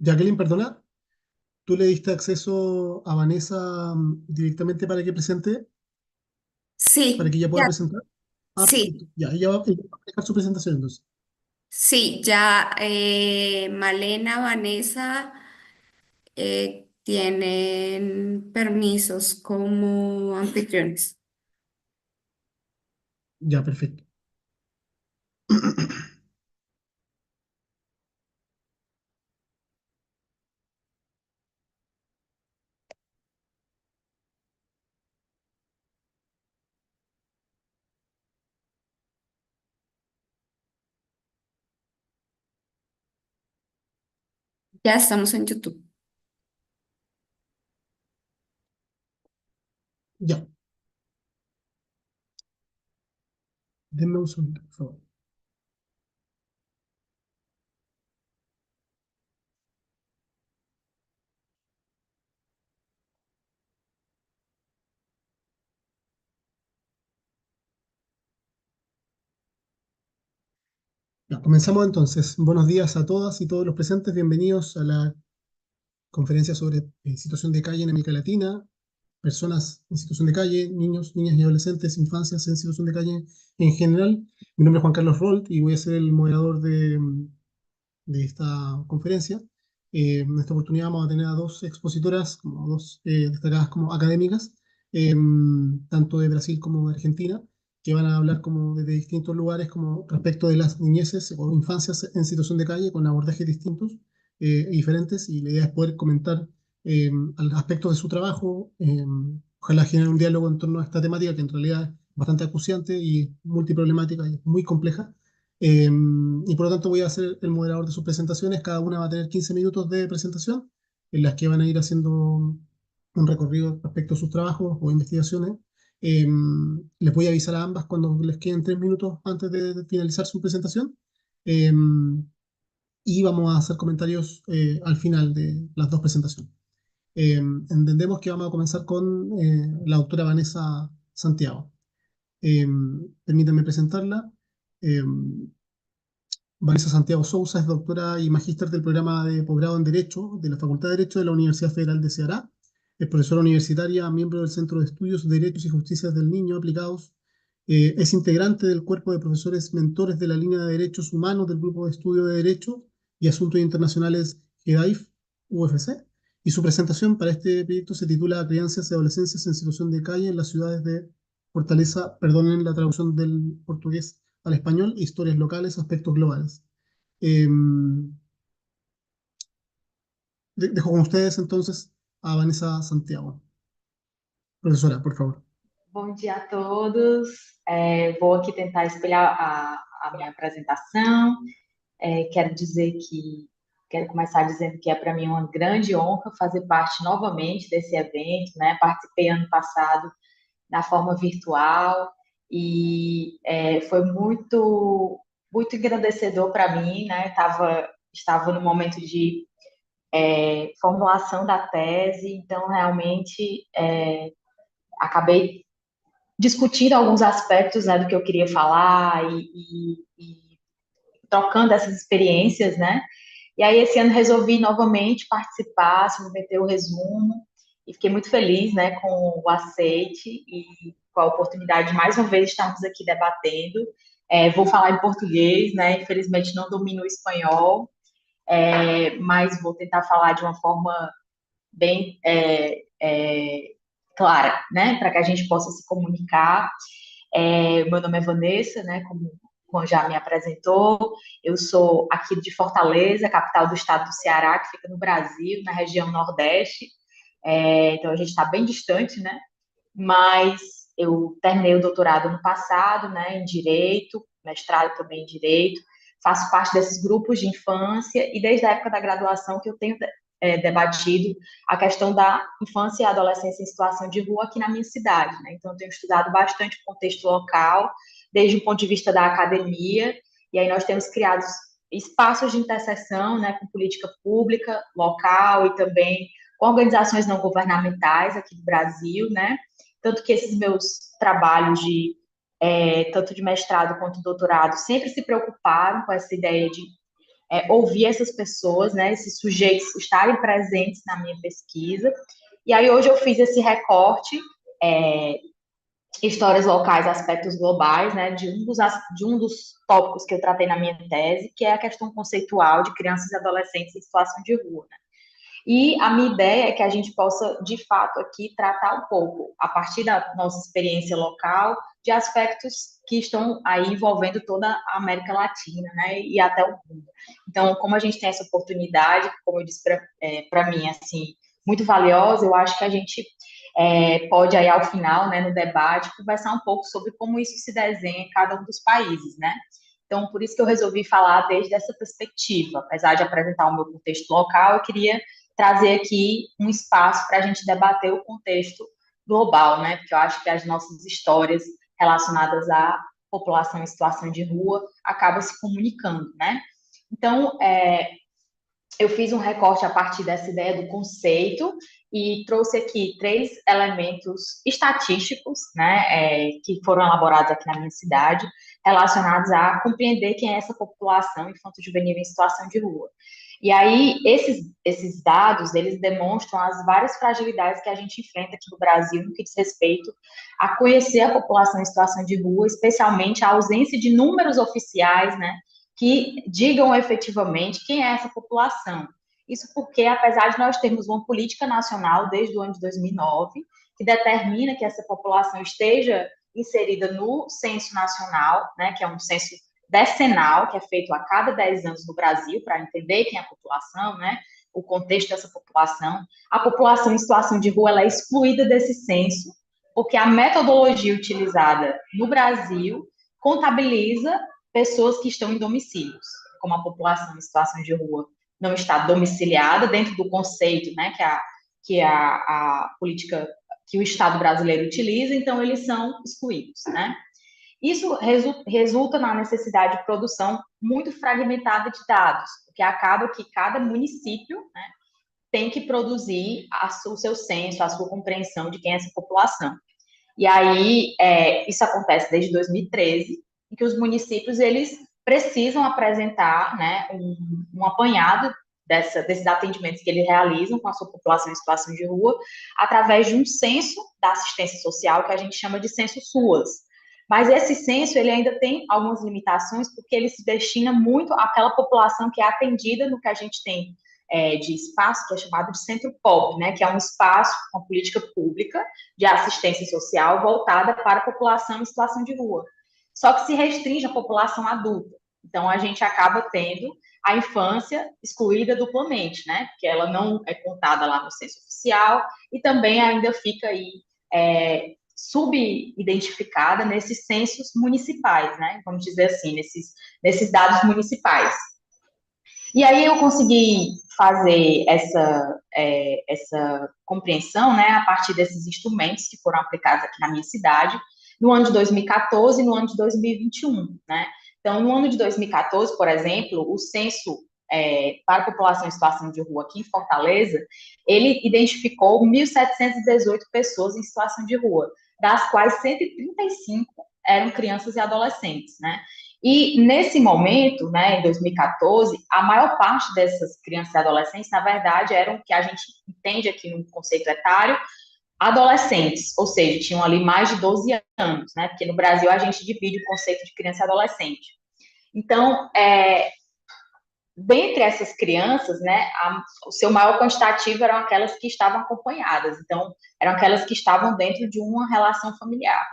Jacqueline, perdona, ¿tú le diste acceso a Vanessa directamente para que presente, para Sí, que ella pueda ya, presentar? Ah, sí, perfecto. Ya, ella va a dejar su presentación entonces. sí, ya Malena, Vanessa tienen permisos como anfitriones. Ya, perfecto. Ya estamos en YouTube. Ya, denme un segundo, por favor. Ya, comenzamos entonces. Buenos días a todas y todos los presentes. Bienvenidos a la conferencia sobre situación de calle en América Latina, personas en situación de calle, niños, niñas y adolescentes, infancias en situación de calle en general. Mi nombre es Juan Carlos Rolt y voy a ser el moderador de esta conferencia. En esta oportunidad vamos a tener a dos expositoras, como dos destacadas como académicas, eh, tanto de Brasil como de Argentina, que van a hablar como desde distintos lugares como respecto de las niñeces o infancias en situación de calle con abordajes distintos y diferentes. Y la idea es poder comentar al aspectos de su trabajo, ojalá generar un diálogo en torno a esta temática que en realidad es bastante acuciante y multiproblemática y muy compleja, y por lo tanto voy a ser el moderador de sus presentaciones. Cada una va a tener 15 minutos de presentación, en las que van a ir haciendo un recorrido respecto a sus trabajos o investigaciones. Eh, Les voy a avisar a ambas cuando les queden 3 minutos antes de finalizar su presentación. Eh, y vamos a hacer comentarios al final de las dos presentaciones. Entendemos que vamos a comenzar con la doctora Vanessa Santiago. Eh, Permítanme presentarla. Eh, Vanessa Santiago Sousa es doctora y magíster del programa de posgrado en Derecho de la Facultad de Derecho de la Universidad Federal de Ceará. Es profesora universitaria, miembro del Centro de Estudios Derechos y Justicias del Niño aplicados. Es integrante del cuerpo de profesores mentores de la línea de Derechos Humanos del Grupo de Estudio de Derecho y Asuntos Internacionales GEDAIF UFC. Y su presentación para este proyecto se titula Crianzas y Adolescencias en Situación de Calle en las ciudades de Fortaleza, perdonen la traducción del portugués al español, historias locales, aspectos globales. Eh, Dejo con ustedes entonces a Vanessa Santiago. Profesora, por favor. Bom dia a todos. Vou aqui tentar espelhar a minha apresentação. Quero dizer que quero começar dizendo que é para mim uma grande honra fazer parte novamente desse evento, né? Participei ano passado na forma virtual e foi muito engrandecedor para mim, né? Estava no momento de formulação da tese, então realmente acabei discutindo alguns aspectos, né, do que eu queria falar e trocando essas experiências, né? E aí esse ano resolvi novamente participar, submeter o resumo e fiquei muito feliz, né, com o aceite e com a oportunidade de mais uma vez estarmos aqui debatendo. Vou falar em português, né? Infelizmente não domino o espanhol, mas vou tentar falar de uma forma bem clara, né, para que a gente possa se comunicar. Meu nome é Vanessa, né, como já me apresentou. Eu sou aqui de Fortaleza, capital do estado do Ceará, que fica no Brasil, na região Nordeste. Então a gente está bem distante, né? Mas eu terminei o doutorado no passado, né, em Direito, mestrado também em Direito. Faço parte desses grupos de infância e desde a época da graduação que eu tenho debatido a questão da infância e adolescência em situação de rua aqui na minha cidade, né? Então, eu tenho estudado bastante o contexto local, desde o ponto de vista da academia, e aí nós temos criado espaços de interseção, né, com política pública local e também com organizações não governamentais aqui do Brasil, né? Tanto que esses meus trabalhos tanto de mestrado quanto doutorado sempre se preocuparam com essa ideia de ouvir essas pessoas, né, esses sujeitos estarem presentes na minha pesquisa. E aí hoje eu fiz esse recorte, histórias locais, aspectos globais, né, de um dos tópicos que eu tratei na minha tese, que é a questão conceitual de crianças e adolescentes em situação de rua, né? E a minha ideia é que a gente possa, de fato, aqui tratar um pouco, a partir da nossa experiência local, de aspectos que estão aí envolvendo toda a América Latina, né, e até o mundo. Então, como a gente tem essa oportunidade, como eu disse para mim, assim, muito valiosa, eu acho que a gente pode aí, ao final, né, no debate, conversar um pouco sobre como isso se desenha em cada um dos países, né. Então, por isso que eu resolvi falar desde essa perspectiva. Apesar de apresentar o meu contexto local, eu queria trazer aqui um espaço para a gente debater o contexto global, né? Porque eu acho que as nossas histórias relacionadas à população em situação de rua acabam se comunicando, né? Então, eu fiz um recorte a partir dessa ideia do conceito e trouxe aqui 3 elementos estatísticos, né, que foram elaborados aqui na minha cidade, relacionados a compreender quem é essa população infanto-juvenil em situação de rua. E aí, esses dados, eles demonstram as várias fragilidades que a gente enfrenta aqui no Brasil no que diz respeito a conhecer a população em situação de rua, especialmente a ausência de números oficiais, né, que digam efetivamente quem é essa população. Isso porque, apesar de nós termos uma política nacional desde o ano de 2009, que determina que essa população esteja inserida no censo nacional, né, que é um censo decenal, que é feito a cada 10 anos no Brasil, para entender quem é a população, né, o contexto dessa população. A população em situação de rua ela é excluída desse censo, porque a metodologia utilizada no Brasil contabiliza pessoas que estão em domicílios, como a população em situação de rua não está domiciliada dentro do conceito, né, que é a política que o Estado brasileiro utiliza, então eles são excluídos, né? Isso resulta na necessidade de produção muito fragmentada de dados, porque acaba que cada município, né, tem que produzir o seu censo, a sua compreensão de quem é essa população. E aí, isso acontece desde 2013, em que os municípios, eles precisam apresentar, né, um apanhado desses atendimentos que eles realizam com a sua população em situação de rua, através de um censo da assistência social, que a gente chama de censo SUAS. Mas esse censo, ele ainda tem algumas limitações, porque ele se destina muito àquela população que é atendida no que a gente tem de espaço, que é chamado de centro POP, né, que é um espaço, uma política pública de assistência social voltada para a população em situação de rua. Só que se restringe à população adulta. Então, a gente acaba tendo a infância excluída duplamente, né, porque ela não é contada lá no censo oficial e também ainda fica aí subidentificada nesses censos municipais, né, vamos dizer assim, nesses dados municipais. E aí eu consegui fazer essa compreensão, né, a partir desses instrumentos que foram aplicados aqui na minha cidade, no ano de 2014 e no ano de 2021, né. Então, no ano de 2014, por exemplo, o censo para a população em situação de rua aqui em Fortaleza, ele identificou 1.718 pessoas em situação de rua, das quais 135 eram crianças e adolescentes, né. E, nesse momento, né, em 2014, a maior parte dessas crianças e adolescentes, na verdade, eram o que a gente entende aqui no conceito etário, adolescentes, ou seja, tinham ali mais de 12 anos, né, porque no Brasil a gente divide o conceito de criança e adolescente. Então, dentre essas crianças, né, o seu maior quantitativo eram aquelas que estavam acompanhadas, então, eram aquelas que estavam dentro de uma relação familiar.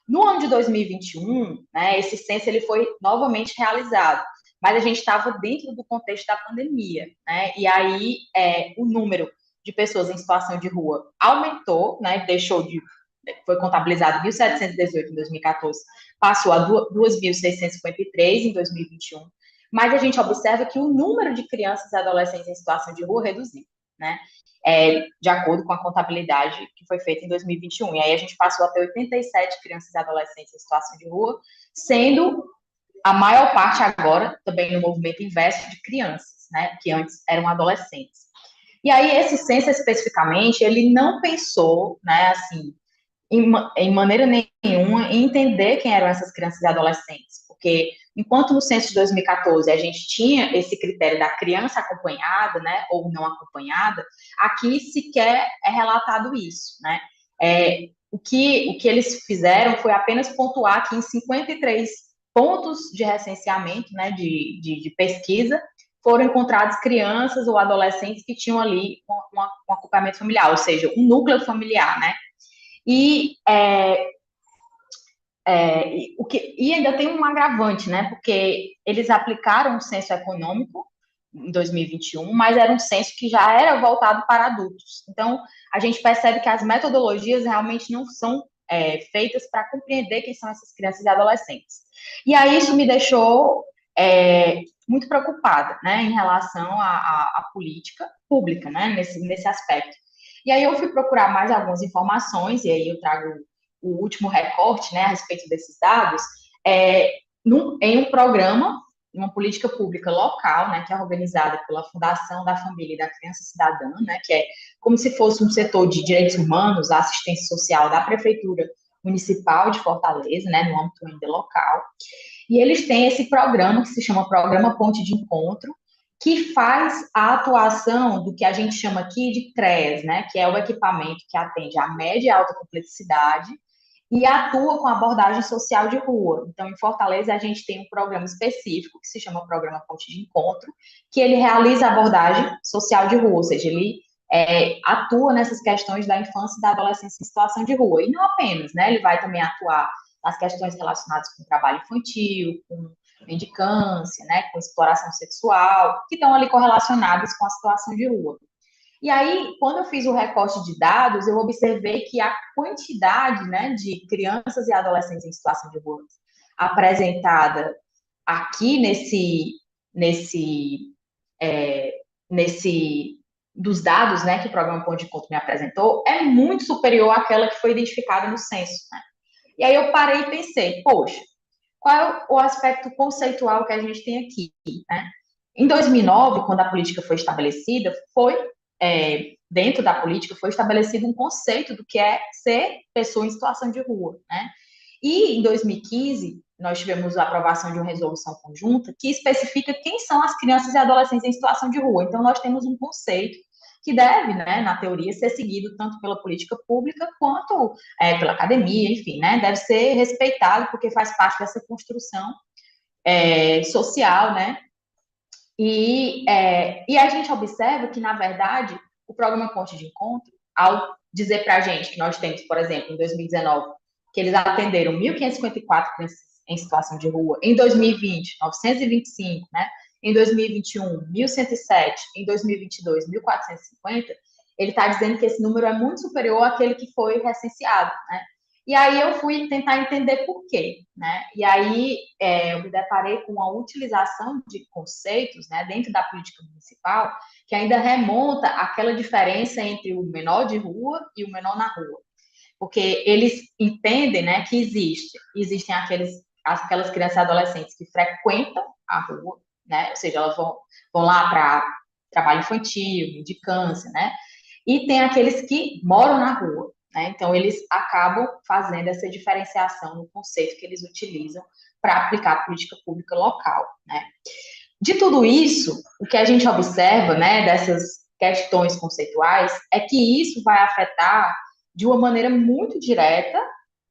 No ano de 2021, né, esse censo ele foi novamente realizado, mas a gente estava dentro do contexto da pandemia, né, e aí o número de pessoas em situação de rua aumentou, né, foi contabilizado 1.718 em 2014, passou a 2.653 em 2021, mas a gente observa que o número de crianças e adolescentes em situação de rua reduziu, né, de acordo com a contabilidade que foi feita em 2021. E aí a gente passou a ter 87 crianças e adolescentes em situação de rua, sendo a maior parte agora também no movimento inverso de crianças, né, que antes eram adolescentes. E aí esse censo especificamente, ele não pensou, né, assim, em maneira nenhuma em entender quem eram essas crianças e adolescentes, porque enquanto no censo de 2014 a gente tinha esse critério da criança acompanhada, né, ou não acompanhada, aqui sequer é relatado isso, né? O que eles fizeram foi apenas pontuar que em 53 pontos de recenseamento, né, de pesquisa, foram encontradas crianças ou adolescentes que tinham ali um acompanhamento familiar, ou seja, um núcleo familiar, né? E, e ainda tem um agravante, né? Porque eles aplicaram um censo econômico em 2021, mas era um censo que já era voltado para adultos. Então, a gente percebe que as metodologias realmente não são feitas para compreender quem são essas crianças e adolescentes. E aí isso me deixou muito preocupada, né, em relação à política pública, né, nesse aspecto. E aí eu fui procurar mais algumas informações, e aí eu trago o último recorte, né, a respeito desses dados, em um programa, uma política pública local, né, que é organizada pela Fundação da Família e da Criança Cidadã, né, que é como se fosse um setor de direitos humanos, assistência social da Prefeitura Municipal de Fortaleza, né, no âmbito ainda local. E eles têm esse programa que se chama Programa Ponte de Encontro, que faz a atuação do que a gente chama aqui de CREAS, né, que é o equipamento que atende a média e alta complexidade e atua com abordagem social de rua. Então, em Fortaleza, a gente tem um programa específico que se chama Programa Ponte de Encontro, que ele realiza abordagem social de rua, ou seja, ele atua nessas questões da infância e da adolescência em situação de rua. E não apenas, né? Ele vai também atuar nas questões relacionadas com trabalho infantil, com mendicância, né? Com exploração sexual, que estão ali correlacionadas com a situação de rua. E aí, quando eu fiz o recorte de dados, eu observei que a quantidade, né, de crianças e adolescentes em situação de rua apresentada aqui dos dados, né, que o programa Ponto de Encontro me apresentou, é muito superior àquela que foi identificada no censo, né? E aí eu parei e pensei, poxa, qual é o aspecto conceitual que a gente tem aqui, né? Em 2009, quando a política foi estabelecida, dentro da política foi estabelecido um conceito do que é ser pessoa em situação de rua, né? E em 2015, nós tivemos a aprovação de uma resolução conjunta que especifica quem são as crianças e adolescentes em situação de rua. Então, nós temos um conceito que deve, né, na teoria, ser seguido tanto pela política pública quanto pela academia, enfim, né? Deve ser respeitado porque faz parte dessa construção social, né? E a gente observa que, na verdade, o programa Ponte de Encontro, ao dizer para a gente que nós temos, por exemplo, em 2019, que eles atenderam 1.554 crianças em situação de rua, em 2020, 925, né? Em 2021, 1.107, em 2022, 1.450, ele está dizendo que esse número é muito superior àquele que foi recenseado, né? E aí eu fui tentar entender por quê, né? E aí eu me deparei com a utilização de conceitos, né, dentro da política municipal, que ainda remonta àquela diferença entre o menor de rua e o menor na rua. Porque eles entendem, né, que existem aquelas crianças e adolescentes que frequentam a rua, né? Ou seja, elas vão lá para trabalho infantil, mendicância, né? E tem aqueles que moram na rua. Né? Então, eles acabam fazendo essa diferenciação no conceito que eles utilizam para aplicar a política pública local. Né? De tudo isso, o que a gente observa, né, dessas questões conceituais, é que isso vai afetar de uma maneira muito direta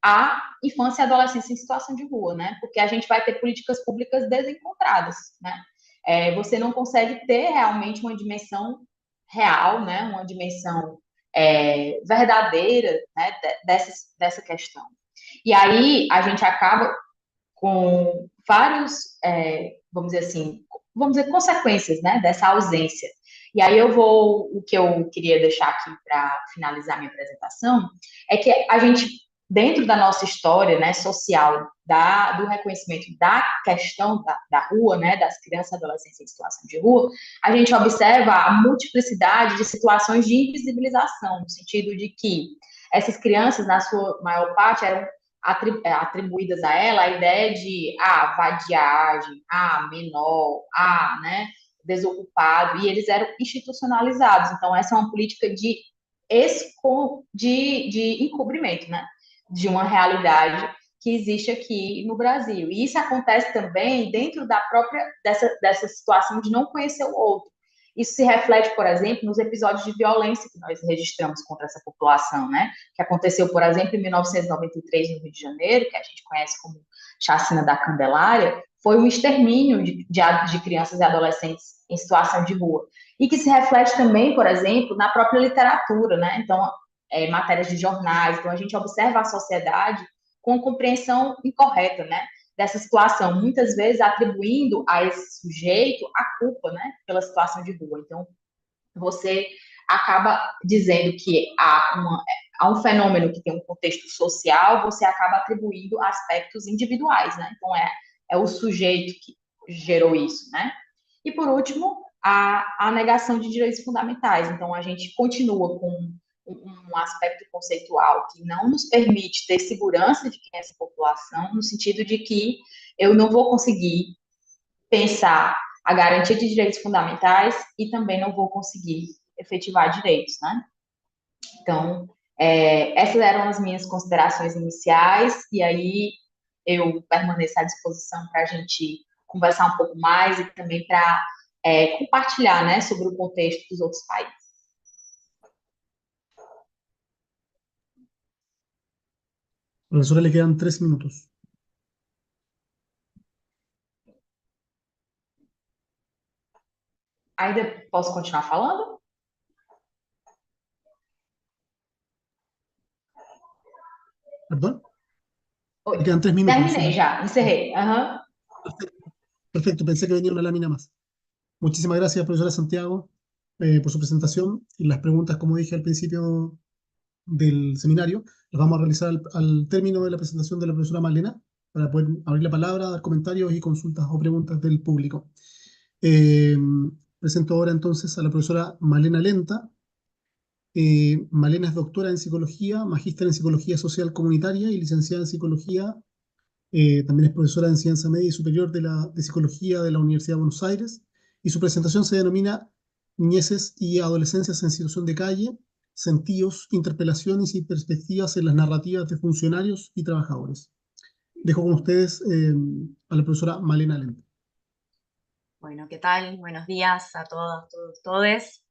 a infância e adolescência em situação de rua, né? Porque a gente vai ter políticas públicas desencontradas, né? Você não consegue ter realmente uma dimensão real, né? Uma dimensão verdadeira, né? Dessa questão. E aí a gente acaba com vários, vamos dizer, consequências, né? Dessa ausência. E aí o que eu queria deixar aqui para finalizar minha apresentação é que a gente, dentro da nossa história, né, social, do reconhecimento da questão da rua, né, das crianças e adolescentes em situação de rua, a gente observa a multiplicidade de situações de invisibilização, no sentido de que essas crianças, na sua maior parte, eram atribuídas a ela a ideia de vadiagem, menor, né, desocupado, e eles eram institucionalizados. Então, essa é uma política de encobrimento, né, de uma realidade que existe aqui no Brasil. E isso acontece também dentro da própria dessa situação de não conhecer o outro. Isso se reflete, por exemplo, nos episódios de violência que nós registramos contra essa população, né? Que aconteceu, por exemplo, em 1993 no Rio de Janeiro, que a gente conhece como Chacina da Candelária, foi um extermínio de crianças e adolescentes em situação de rua. E que se reflete também, por exemplo, na própria literatura, né? Então, matérias de jornais. Então, a gente observa a sociedade com a compreensão incorreta, né? Dessa situação, muitas vezes atribuindo a esse sujeito a culpa, né? Pela situação de rua. Então, você acaba dizendo que há um fenômeno que tem um contexto social, você acaba atribuindo aspectos individuais, né? Então, é o sujeito que gerou isso, né? E, por último, a negação de direitos fundamentais. Então, a gente continua com um aspecto conceitual que não nos permite ter segurança de quem é essa população, no sentido de que eu não vou conseguir pensar a garantia de direitos fundamentais e também não vou conseguir efetivar direitos, né? Então, essas eram as minhas considerações iniciais, e aí eu permaneço à disposição para a gente conversar um pouco mais e também para compartilhar, né, sobre o contexto dos outros países. Profesora, le quedan 3 minutos. Ainda posso continuar falando? ¿Perdón? Oi. Le quedan 3 minutos. Terminei já, encerrei. Uhum. Perfecto, pensé que venía una lámina más. Muchísimas gracias, profesora Santiago, por su presentación y las preguntas, como dije al principio del seminario, las vamos a realizar al término de la presentación de la profesora Malena para poder abrir la palabra, dar comentarios y consultas o preguntas del público. Presento ahora entonces a la profesora Malena Lenta. Malena es doctora en psicología, magíster en psicología social comunitaria y licenciada en psicología. También es profesora de enseñanza media y superior de psicología de la Universidad de Buenos Aires. Y su presentación se denomina Niñeces y adolescencias en situación de calle, sentidos, interpelaciones y perspectivas en las narrativas de funcionarios y trabajadores. Dejo con ustedes a la profesora Malena Lenta. Bueno, ¿qué tal? Buenos días a todos, todes.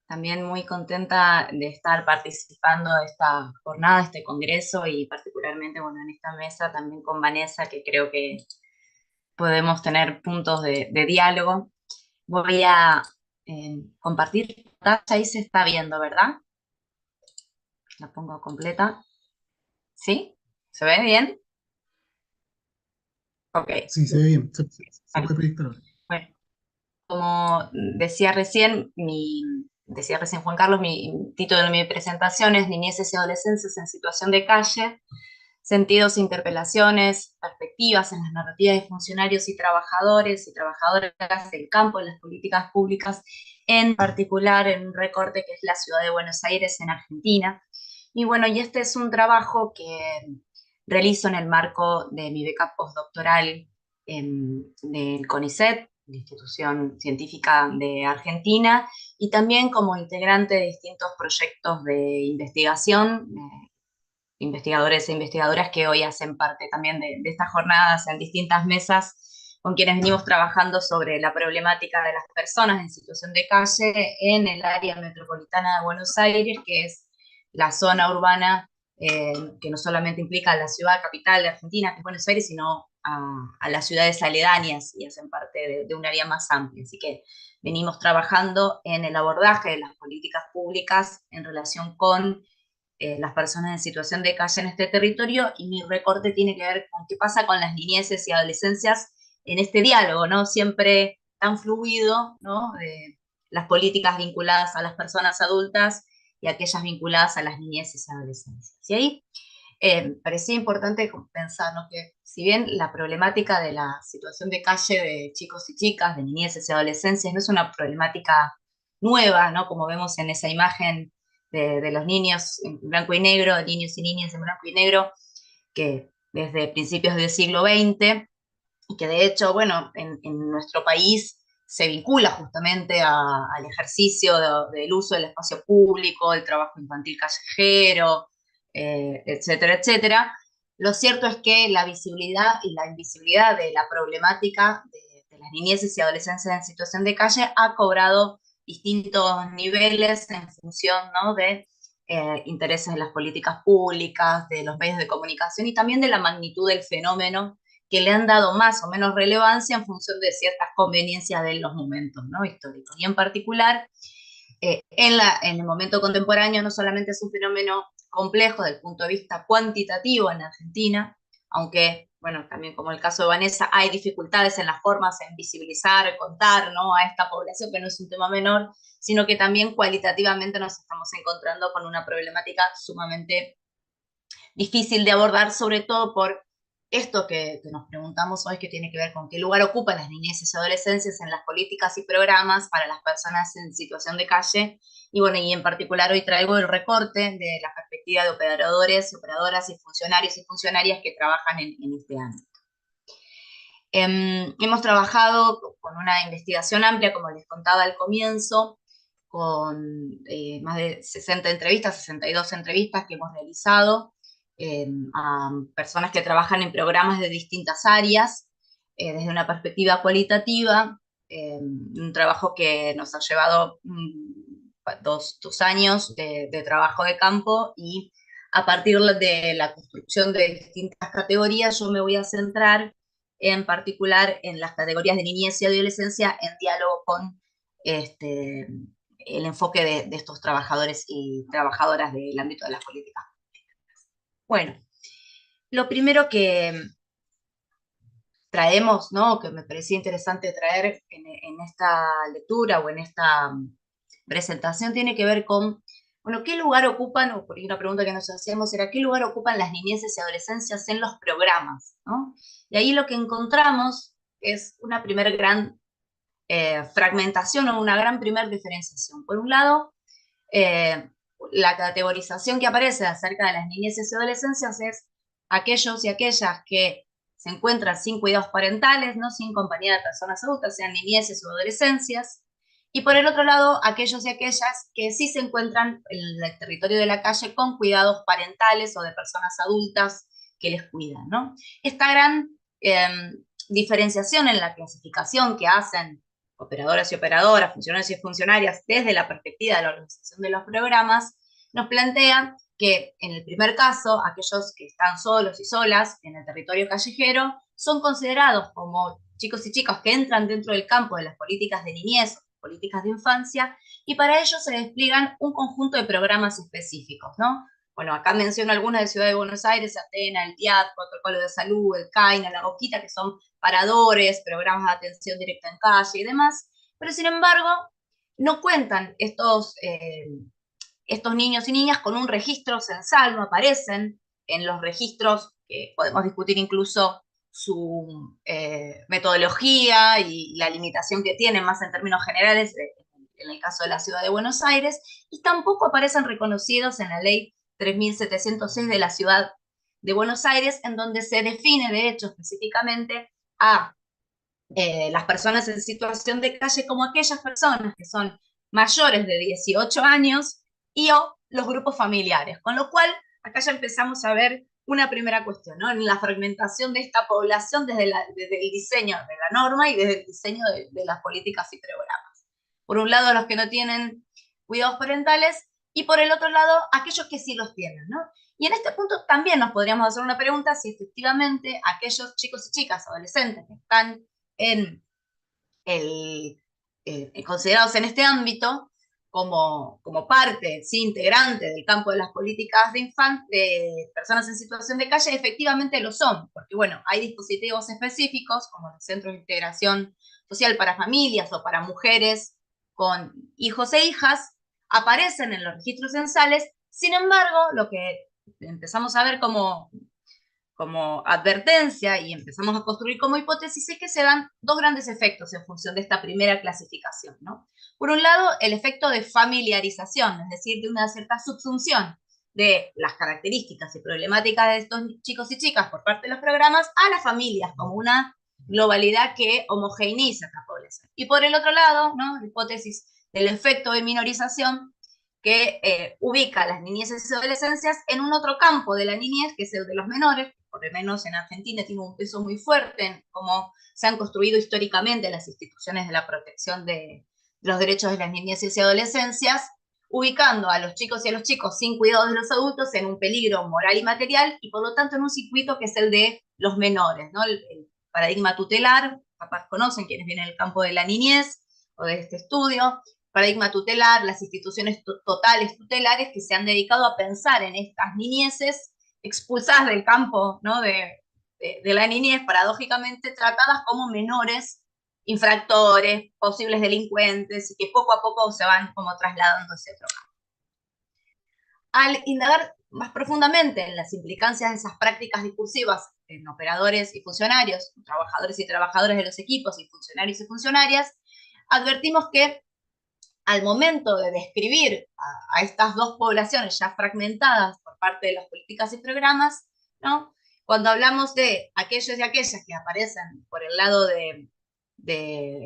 También muy contenta de estar participando de esta jornada, de este congreso y particularmente, bueno, en esta mesa también con Vanessa, que creo que podemos tener puntos de diálogo. Voy a compartir pantalla, ahí se está viendo, ¿verdad? La pongo completa. ¿Sí? ¿Se ve bien? Ok. Sí, se ve bien. Se puede proyectar ahora. Bueno, como decía recién Juan Carlos, mi título de mi presentación es Niñeces y adolescencias en situación de calle, sentidos e interpelaciones, perspectivas en las narrativas de funcionarios y trabadoras del campo, en las políticas públicas, en particular en un recorte que es la ciudad de Buenos Aires en Argentina. Y bueno, y este es un trabajo que realizo en el marco de mi beca postdoctoral del CONICET, la institución científica de Argentina, y también como integrante de distintos proyectos de investigación, investigadores e investigadoras que hoy hacen parte también de estas jornadas en distintas mesas con quienes venimos trabajando sobre la problemática de las personas en situación de calle en el área metropolitana de Buenos Aires, que es la zona urbana que no solamente implica la ciudad capital de Argentina, que es Buenos Aires, sino a las ciudades aledañas y hacen parte de un área más amplia. Así que venimos trabajando en el abordaje de las políticas públicas en relación con las personas en situación de calle en este territorio, y mi recorte tiene que ver con qué pasa con las niñeces y adolescencias en este diálogo, ¿no? Siempre tan fluido, ¿no? De las políticas vinculadas a las personas adultas y aquellas vinculadas a las niñeces y adolescencias. Y ahí parecía importante pensar, ¿no? Que si bien la problemática de la situación de calle de chicos y chicas, de niñeces y adolescencias, no es una problemática nueva, ¿no? Como vemos en esa imagen de los niños en blanco y negro, de niños y niñas en blanco y negro, que desde principios del siglo XX, y que de hecho, bueno, en nuestro país se vincula justamente al ejercicio del uso del espacio público, el trabajo infantil callejero, etcétera, etcétera. lo cierto es que la visibilidad y la invisibilidad de la problemática de las niñeces y adolescencias en situación de calle ha cobrado distintos niveles en función, ¿no?, de intereses de las políticas públicas, de los medios de comunicación y también de la magnitud del fenómeno, que le han dado más o menos relevancia en función de ciertas conveniencias de los momentos, ¿no?, históricos. Y en particular, en el momento contemporáneo no solamente es un fenómeno complejo desde el punto de vista cuantitativo en Argentina, aunque, bueno, también como el caso de Vanessa, hay dificultades en las formas en visibilizar, contar, ¿no?, a esta población, que no es un tema menor, sino que también cualitativamente nos estamos encontrando con una problemática sumamente difícil de abordar, sobre todo por esto que nos preguntamos hoy, que tiene que ver con qué lugar ocupan las niñeces y adolescencias en las políticas y programas para las personas en situación de calle. Y bueno, y en particular hoy traigo el recorte de la perspectiva de operadores, operadoras y funcionarios y funcionarias que trabajan en este ámbito. Hemos trabajado con una investigación amplia, como les contaba al comienzo, con más de 60 entrevistas, 62 entrevistas que hemos realizado a personas que trabajan en programas de distintas áreas, desde una perspectiva cualitativa, un trabajo que nos ha llevado dos años de trabajo de campo, y a partir de la construcción de distintas categorías yo me voy a centrar en particular en las categorías de niñez y adolescencia en diálogo con el enfoque de estos trabajadores y trabajadoras del ámbito de las políticas. Bueno, lo primero que traemos, ¿no?, que me parecía interesante traer en esta lectura o en esta presentación, tiene que ver con, bueno, ¿qué lugar ocupan? O por ahí una pregunta que nos hacíamos era, ¿qué lugar ocupan las niñeces y adolescencias en los programas, ¿no? Y ahí lo que encontramos es una primera gran fragmentación o una gran primera diferenciación. Por un lado, la categorización que aparece acerca de las niñeces y adolescencias es aquellos y aquellas que se encuentran sin cuidados parentales, ¿no?, sin compañía de personas adultas, sean niñeces o adolescencias, y por el otro lado, aquellos y aquellas que sí se encuentran en el territorio de la calle con cuidados parentales o de personas adultas que les cuidan, ¿no? Esta gran diferenciación en la clasificación que hacen operadoras y operadoras, funcionarios y funcionarias, desde la perspectiva de la organización de los programas, nos plantea que en el primer caso, aquellos que están solos y solas en el territorio callejero son considerados como chicos y chicas que entran dentro del campo de las políticas de niñez, políticas de infancia, y para ello se despliegan un conjunto de programas específicos, ¿no? Bueno, acá menciono algunas de Ciudad de Buenos Aires, Atena, el TIAT, Protocolo de Salud, el CAINA, la Boquita, que son paradores, programas de atención directa en calle y demás, pero sin embargo no cuentan estos niños y niñas con un registro censal, no aparecen en los registros, que podemos discutir incluso su metodología y la limitación que tienen más en términos generales en el caso de la Ciudad de Buenos Aires, y tampoco aparecen reconocidos en la Ley 3706 de la Ciudad de Buenos Aires, en donde se define, de hecho, específicamente a las personas en situación de calle como aquellas personas que son mayores de 18 años y o los grupos familiares, con lo cual acá ya empezamos a ver una primera cuestión, ¿no?, en la fragmentación de esta población desde el diseño de la norma y desde el diseño de las políticas y programas. Por un lado, los que no tienen cuidados parentales, y por el otro lado, aquellos que sí los tienen, ¿no? Y en este punto también nos podríamos hacer una pregunta si efectivamente aquellos chicos y chicas adolescentes que están considerados en este ámbito como parte, sí, integrante del campo de las políticas de personas en situación de calle, efectivamente lo son, porque bueno, hay dispositivos específicos como los centros de integración social para familias o para mujeres con hijos e hijas, aparecen en los registros censales. Sin embargo, lo que empezamos a ver como advertencia y empezamos a construir como hipótesis es que se dan dos grandes efectos en función de esta primera clasificación, ¿no? Por un lado, el efecto de familiarización, es decir, de una cierta subsunción de las características y problemáticas de estos chicos y chicas por parte de los programas a las familias como una globalidad que homogeneiza esta población. Y por el otro lado, ¿no?, la hipótesis del efecto de minorización, que ubica a las niñeces y adolescencias en un otro campo de la niñez, que es el de los menores, por lo menos en Argentina, tiene un peso muy fuerte en cómo se han construido históricamente las instituciones de la protección de los derechos de las niñeces y adolescencias, ubicando a los chicos y a los chicos sin cuidado de los adultos en un peligro moral y material, y por lo tanto en un circuito que es el de los menores, ¿no? El paradigma tutelar, capaz conocen quienes vienen del campo de la niñez o de este estudio, paradigma tutelar, las instituciones totales tutelares que se han dedicado a pensar en estas niñeces expulsadas del campo, ¿no? de la niñez, paradójicamente tratadas como menores infractores, posibles delincuentes, y que poco a poco se van como trasladando hacia otro campo. Al indagar más profundamente en las implicancias de esas prácticas discursivas en operadores y funcionarios, trabajadores y trabajadoras de los equipos y funcionarios y funcionarias, advertimos que al momento de describir a estas dos poblaciones ya fragmentadas por parte de las políticas y programas, ¿no? Cuando hablamos de aquellos y aquellas que aparecen por el lado de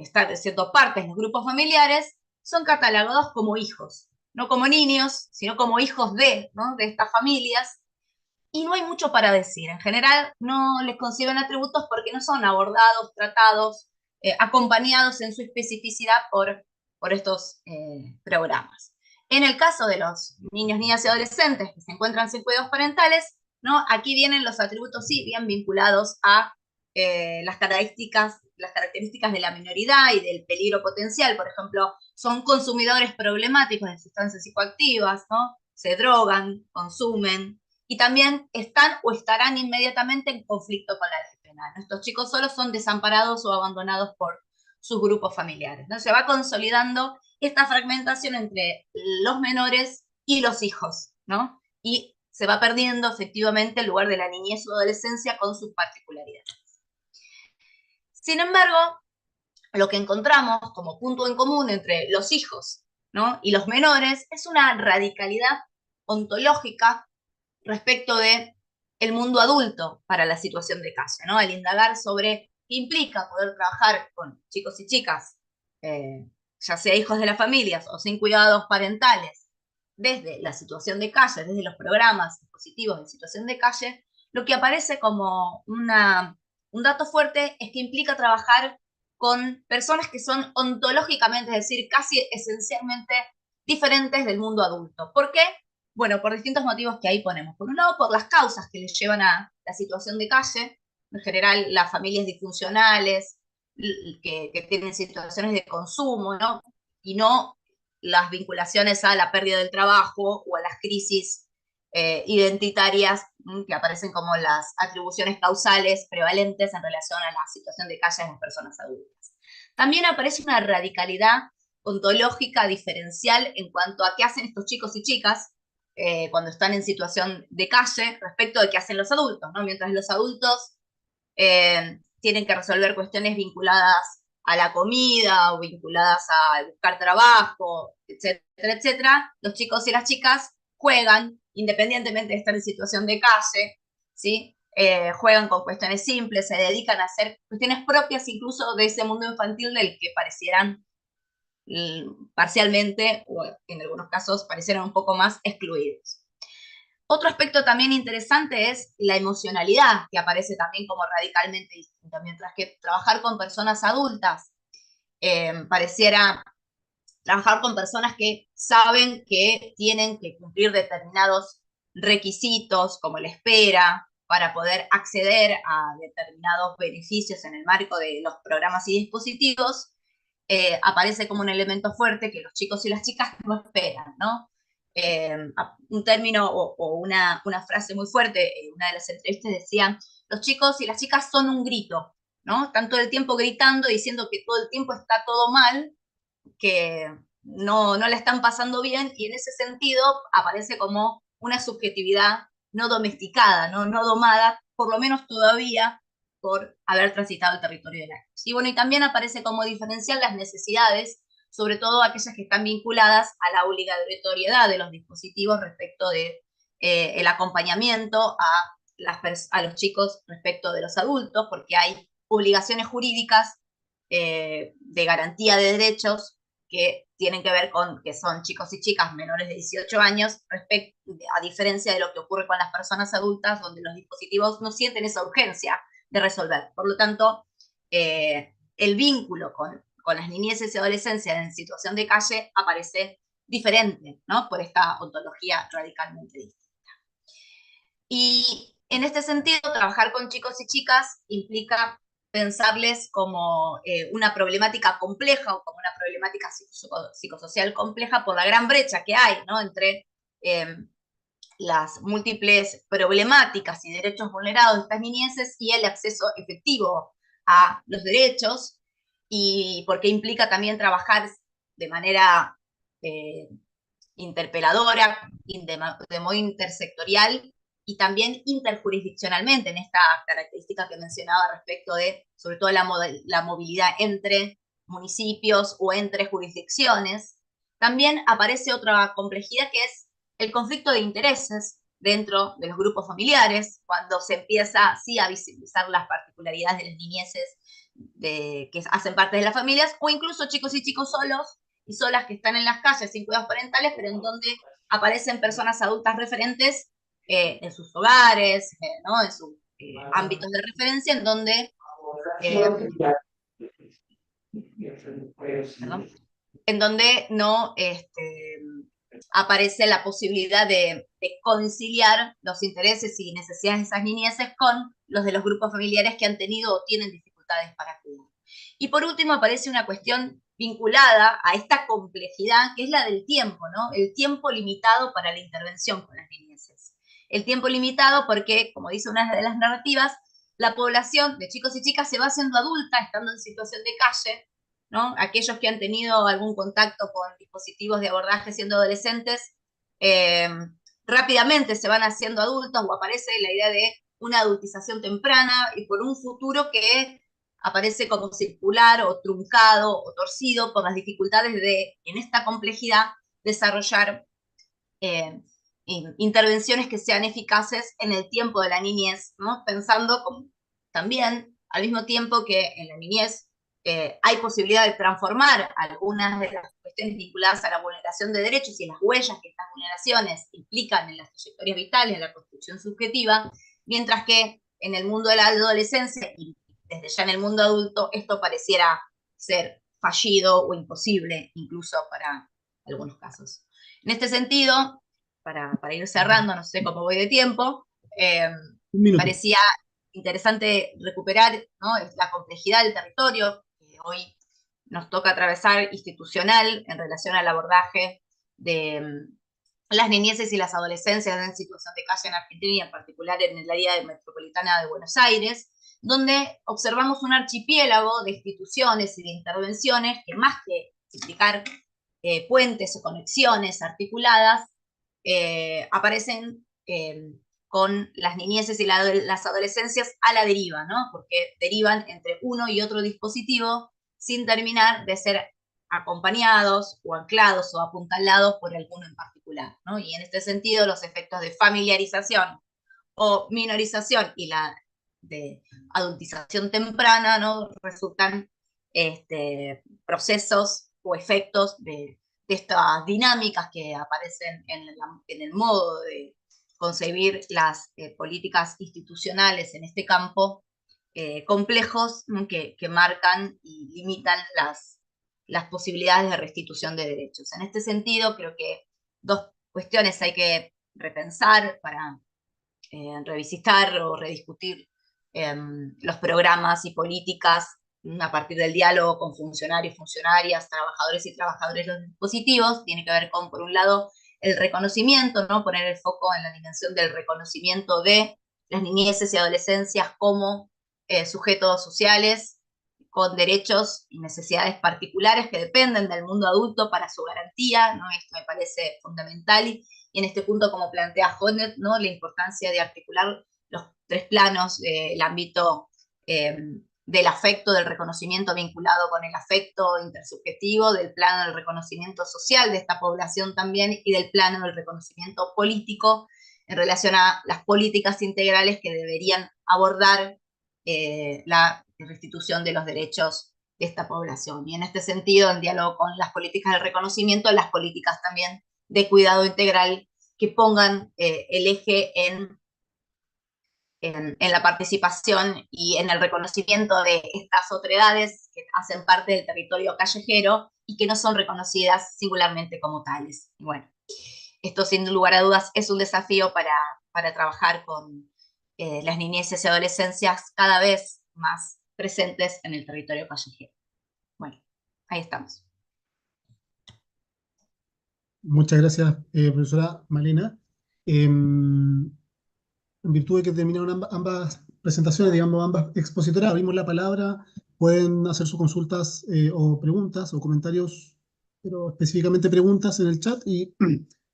estar siendo partes de los grupos familiares, son catalogados como hijos, no como niños, sino como hijos de, ¿no? de estas familias, y no hay mucho para decir. En general no les conciben atributos porque no son abordados, tratados, acompañados en su especificidad por estos programas. En el caso de los niños, niñas y adolescentes que se encuentran sin cuidados parentales, ¿no? Aquí vienen los atributos sí bien vinculados a las características de la minoridad y del peligro potencial. Por ejemplo, son consumidores problemáticos de sustancias psicoactivas, ¿no? Se drogan, consumen, y también están o estarán inmediatamente en conflicto con la ley penal. Estos chicos solo son desamparados o abandonados por sus grupos familiares, ¿no? Se va consolidando esta fragmentación entre los menores y los hijos, ¿no? Y se va perdiendo efectivamente el lugar de la niñez o adolescencia con sus particularidades. Sin embargo, lo que encontramos como punto en común entre los hijos, ¿no? y los menores es una radicalidad ontológica respecto de el mundo adulto para la situación de calle, ¿no? Al indagar sobre qué implica poder trabajar con chicos y chicas, ya sea hijos de las familias o sin cuidados parentales, desde la situación de calle, desde los programas dispositivos de situación de calle, lo que aparece como un dato fuerte es que implica trabajar con personas que son ontológicamente, es decir, casi esencialmente diferentes del mundo adulto. ¿Por qué? Bueno, por distintos motivos que ahí ponemos. Por un lado, por las causas que les llevan a la situación de calle, en general las familias disfuncionales, que tienen situaciones de consumo, ¿no? Y no las vinculaciones a la pérdida del trabajo o a las crisis identitarias que aparecen como las atribuciones causales prevalentes en relación a la situación de calle de las personas adultas. También aparece una radicalidad ontológica diferencial en cuanto a qué hacen estos chicos y chicas cuando están en situación de calle respecto de qué hacen los adultos, ¿no? Mientras los adultos tienen que resolver cuestiones vinculadas a la comida o vinculadas a buscar trabajo, etcétera, etcétera, los chicos y las chicas juegan, independientemente de estar en situación de calle, ¿sí? Juegan con cuestiones simples, se dedican a hacer cuestiones propias incluso de ese mundo infantil del que parecieran parcialmente, o en algunos casos parecieran un poco más excluidos. Otro aspecto también interesante es la emocionalidad, que aparece también como radicalmente distinta, mientras que trabajar con personas adultas pareciera trabajar con personas que saben que tienen que cumplir determinados requisitos, como la espera, para poder acceder a determinados beneficios en el marco de los programas y dispositivos, aparece como un elemento fuerte que los chicos y las chicas no esperan, ¿no? Un término o una frase muy fuerte, una de las entrevistas decía, los chicos y las chicas son un grito, ¿no? Están todo el tiempo gritando, diciendo que todo el tiempo está todo mal, que no la están pasando bien, y en ese sentido aparece como una subjetividad no domesticada, no domada, por lo menos todavía, por haber transitado el territorio de la crisis. Y bueno, y también aparece como diferencial las necesidades, sobre todo aquellas que están vinculadas a la obligatoriedad de los dispositivos respecto de el acompañamiento a los chicos respecto de los adultos, porque hay obligaciones jurídicas de garantía de derechos que tienen que ver con que son chicos y chicas menores de 18 años, a diferencia de lo que ocurre con las personas adultas, donde los dispositivos no sienten esa urgencia de resolver. Por lo tanto, el vínculo con las niñeces y adolescencias en situación de calle aparece diferente, ¿no? Por esta ontología radicalmente distinta. Y en este sentido, trabajar con chicos y chicas implica pensarles como una problemática compleja o como una problemática psicosocial compleja por la gran brecha que hay, ¿no? Entre las múltiples problemáticas y derechos vulnerados de estas niñeces y el acceso efectivo a los derechos, y porque implica también trabajar de manera interpeladora, de modo intersectorial y también interjurisdiccionalmente, en esta característica que mencionaba respecto de, sobre todo, la movilidad entre municipios o entre jurisdicciones. También aparece otra complejidad que es el conflicto de intereses dentro de los grupos familiares, cuando se empieza sí a visibilizar las particularidades de las niñeces que hacen parte de las familias, o incluso chicos y chicos solos y solas que están en las calles sin cuidados parentales, pero en donde aparecen personas adultas referentes en sus hogares, ¿no? En sus ámbitos de referencia, en donde no aparece la posibilidad de conciliar los intereses y necesidades de esas niñeces con los de los grupos familiares que han tenido o tienen dificultades para cuidar. Y por último aparece una cuestión vinculada a esta complejidad, que es la del tiempo, ¿no? El tiempo limitado para la intervención con las niñeces. El tiempo limitado porque, como dice una de las narrativas, la población de chicos y chicas se va haciendo adulta estando en situación de calle, ¿no? Aquellos que han tenido algún contacto con dispositivos de abordaje siendo adolescentes, rápidamente se van haciendo adultos, o aparece la idea de una adultización temprana y por un futuro que aparece como circular o truncado o torcido por las dificultades de, en esta complejidad, desarrollar intervenciones que sean eficaces en el tiempo de la niñez, ¿no? Pensando también al mismo tiempo que en la niñez hay posibilidad de transformar algunas de las cuestiones vinculadas a la vulneración de derechos y las huellas que estas vulneraciones implican en las trayectorias vitales, en la construcción subjetiva, mientras que en el mundo de la adolescencia y desde ya en el mundo adulto esto pareciera ser fallido o imposible, incluso para algunos casos. En este sentido, para ir cerrando, no sé cómo voy de tiempo, parecía interesante recuperar, ¿no? La complejidad del territorio que hoy nos toca atravesar institucional en relación al abordaje de las niñeces y las adolescencias en situación de calle en Argentina y en particular en el área metropolitana de Buenos Aires, donde observamos un archipiélago de instituciones y de intervenciones que, más que implicar puentes o conexiones articuladas, aparecen con las niñeces y las adolescencias a la deriva, ¿no? Porque derivan entre uno y otro dispositivo sin terminar de ser acompañados o anclados o apuntalados por alguno en particular, ¿no? Y en este sentido los efectos de familiarización o minorización y la de adultización temprana, ¿no? Resultan procesos o efectos de estas dinámicas que aparecen en el modo de concebir las políticas institucionales en este campo, complejos, ¿no? que marcan y limitan las posibilidades de restitución de derechos. En este sentido, creo que dos cuestiones hay que repensar para revisitar o rediscutir los programas y políticas a partir del diálogo con funcionarios, funcionarias, trabajadores y trabajadoras de los dispositivos. Tiene que ver con, por un lado, el reconocimiento, ¿no? Poner el foco en la dimensión del reconocimiento de las niñeces y adolescencias como sujetos sociales con derechos y necesidades particulares que dependen del mundo adulto para su garantía, ¿no? Esto me parece fundamental, y en este punto, como plantea Hodnett, ¿no? La importancia de articular los tres planos, el ámbito del afecto, del reconocimiento vinculado con el afecto intersubjetivo, del plano del reconocimiento social de esta población también, y del plano del reconocimiento político en relación a las políticas integrales que deberían abordar la restitución de los derechos de esta población. Y en este sentido, en diálogo con las políticas de reconocimiento, las políticas también de cuidado integral que pongan el eje en la participación y en el reconocimiento de estas otredades que hacen parte del territorio callejero y que no son reconocidas singularmente como tales. Y bueno, esto sin lugar a dudas es un desafío para trabajar con las niñeces y adolescencias cada vez más presentes en el territorio callejero. Bueno, ahí estamos. Muchas gracias, profesora Malena. En virtud de que terminaron ambas presentaciones, digamos, ambas expositoras, abrimos la palabra, pueden hacer sus consultas o preguntas o comentarios, pero específicamente preguntas en el chat y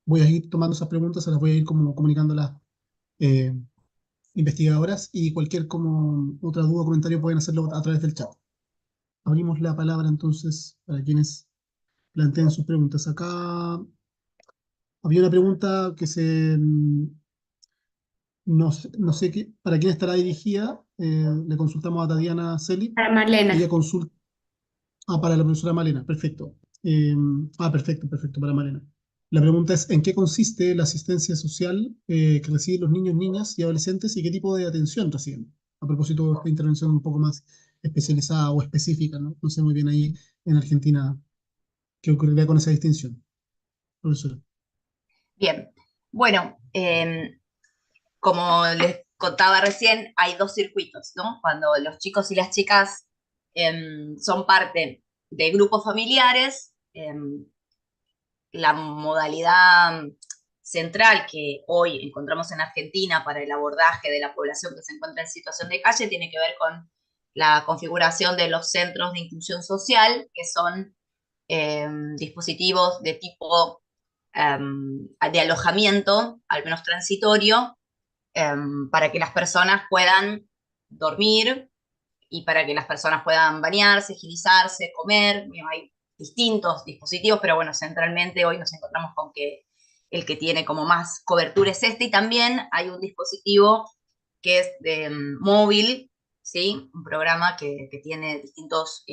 voy a ir tomando esas preguntas, se las voy a ir como comunicando a las eh, investigadoras y cualquier como otra duda o comentario pueden hacerlo a través del chat. Abrimos la palabra entonces para quienes planteen sus preguntas. Acá había una pregunta que no sé para quién estará dirigida. Le consultamos a Tatiana Celi. Para Marlena. Ella consulta. Para la profesora Malena. Perfecto. Perfecto, para Malena. La pregunta es, ¿en qué consiste la asistencia social que reciben los niños, niñas y adolescentes y qué tipo de atención reciben? A propósito de esta intervención un poco más especializada o específica, ¿no? No sé muy bien ahí en Argentina qué ocurriría con esa distinción. Profesora. Bien, bueno, como les contaba recién, hay dos circuitos, ¿no? Cuando los chicos y las chicas son parte de grupos familiares, la modalidad central que hoy encontramos en Argentina para el abordaje de la población que se encuentra en situación de calle tiene que ver con la configuración de los centros de inclusión social, que son dispositivos de tipo de alojamiento, al menos transitorio, para que las personas puedan dormir y para que las personas puedan bañarse, higienizarse, comer. Bueno, hay distintos dispositivos, pero bueno, centralmente hoy nos encontramos con que el que tiene como más cobertura es este, y también hay un dispositivo que es de móvil, ¿sí? Un programa que tiene distintos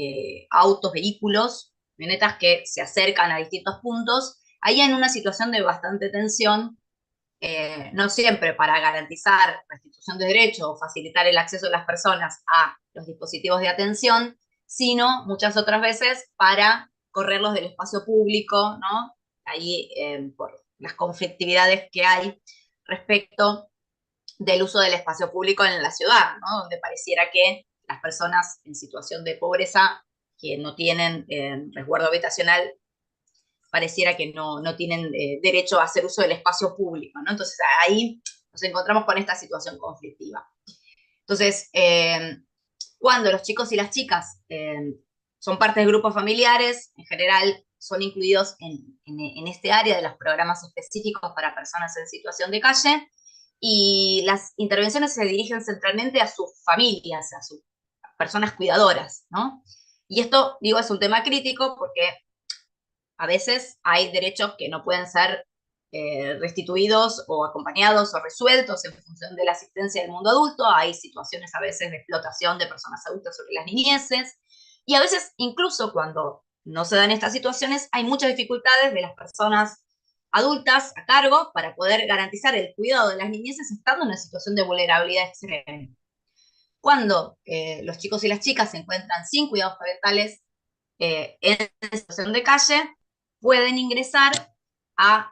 autos, vehículos, camionetas que se acercan a distintos puntos, ahí en una situación de bastante tensión, no siempre para garantizar restitución de derechos o facilitar el acceso de las personas a los dispositivos de atención, sino muchas otras veces para correrlos del espacio público, ¿no? Ahí por las conflictividades que hay respecto del uso del espacio público en la ciudad, ¿no? Donde pareciera que las personas en situación de pobreza que no tienen resguardo habitacional pareciera que no tienen derecho a hacer uso del espacio público, ¿no? Entonces ahí nos encontramos con esta situación conflictiva. Entonces, cuando los chicos y las chicas son parte de grupos familiares, en general son incluidos en este área de los programas específicos para personas en situación de calle, y las intervenciones se dirigen centralmente a sus familias, a sus personas cuidadoras, ¿no? Y esto, digo, es un tema crítico porque a veces hay derechos que no pueden ser restituidos o acompañados o resueltos en función de la asistencia del mundo adulto. Hay situaciones a veces de explotación de personas adultas sobre las niñeces, y a veces incluso cuando no se dan estas situaciones hay muchas dificultades de las personas adultas a cargo para poder garantizar el cuidado de las niñeces estando en una situación de vulnerabilidad extrema. Cuando los chicos y las chicas se encuentran sin cuidados parentales en situación de calle, pueden ingresar a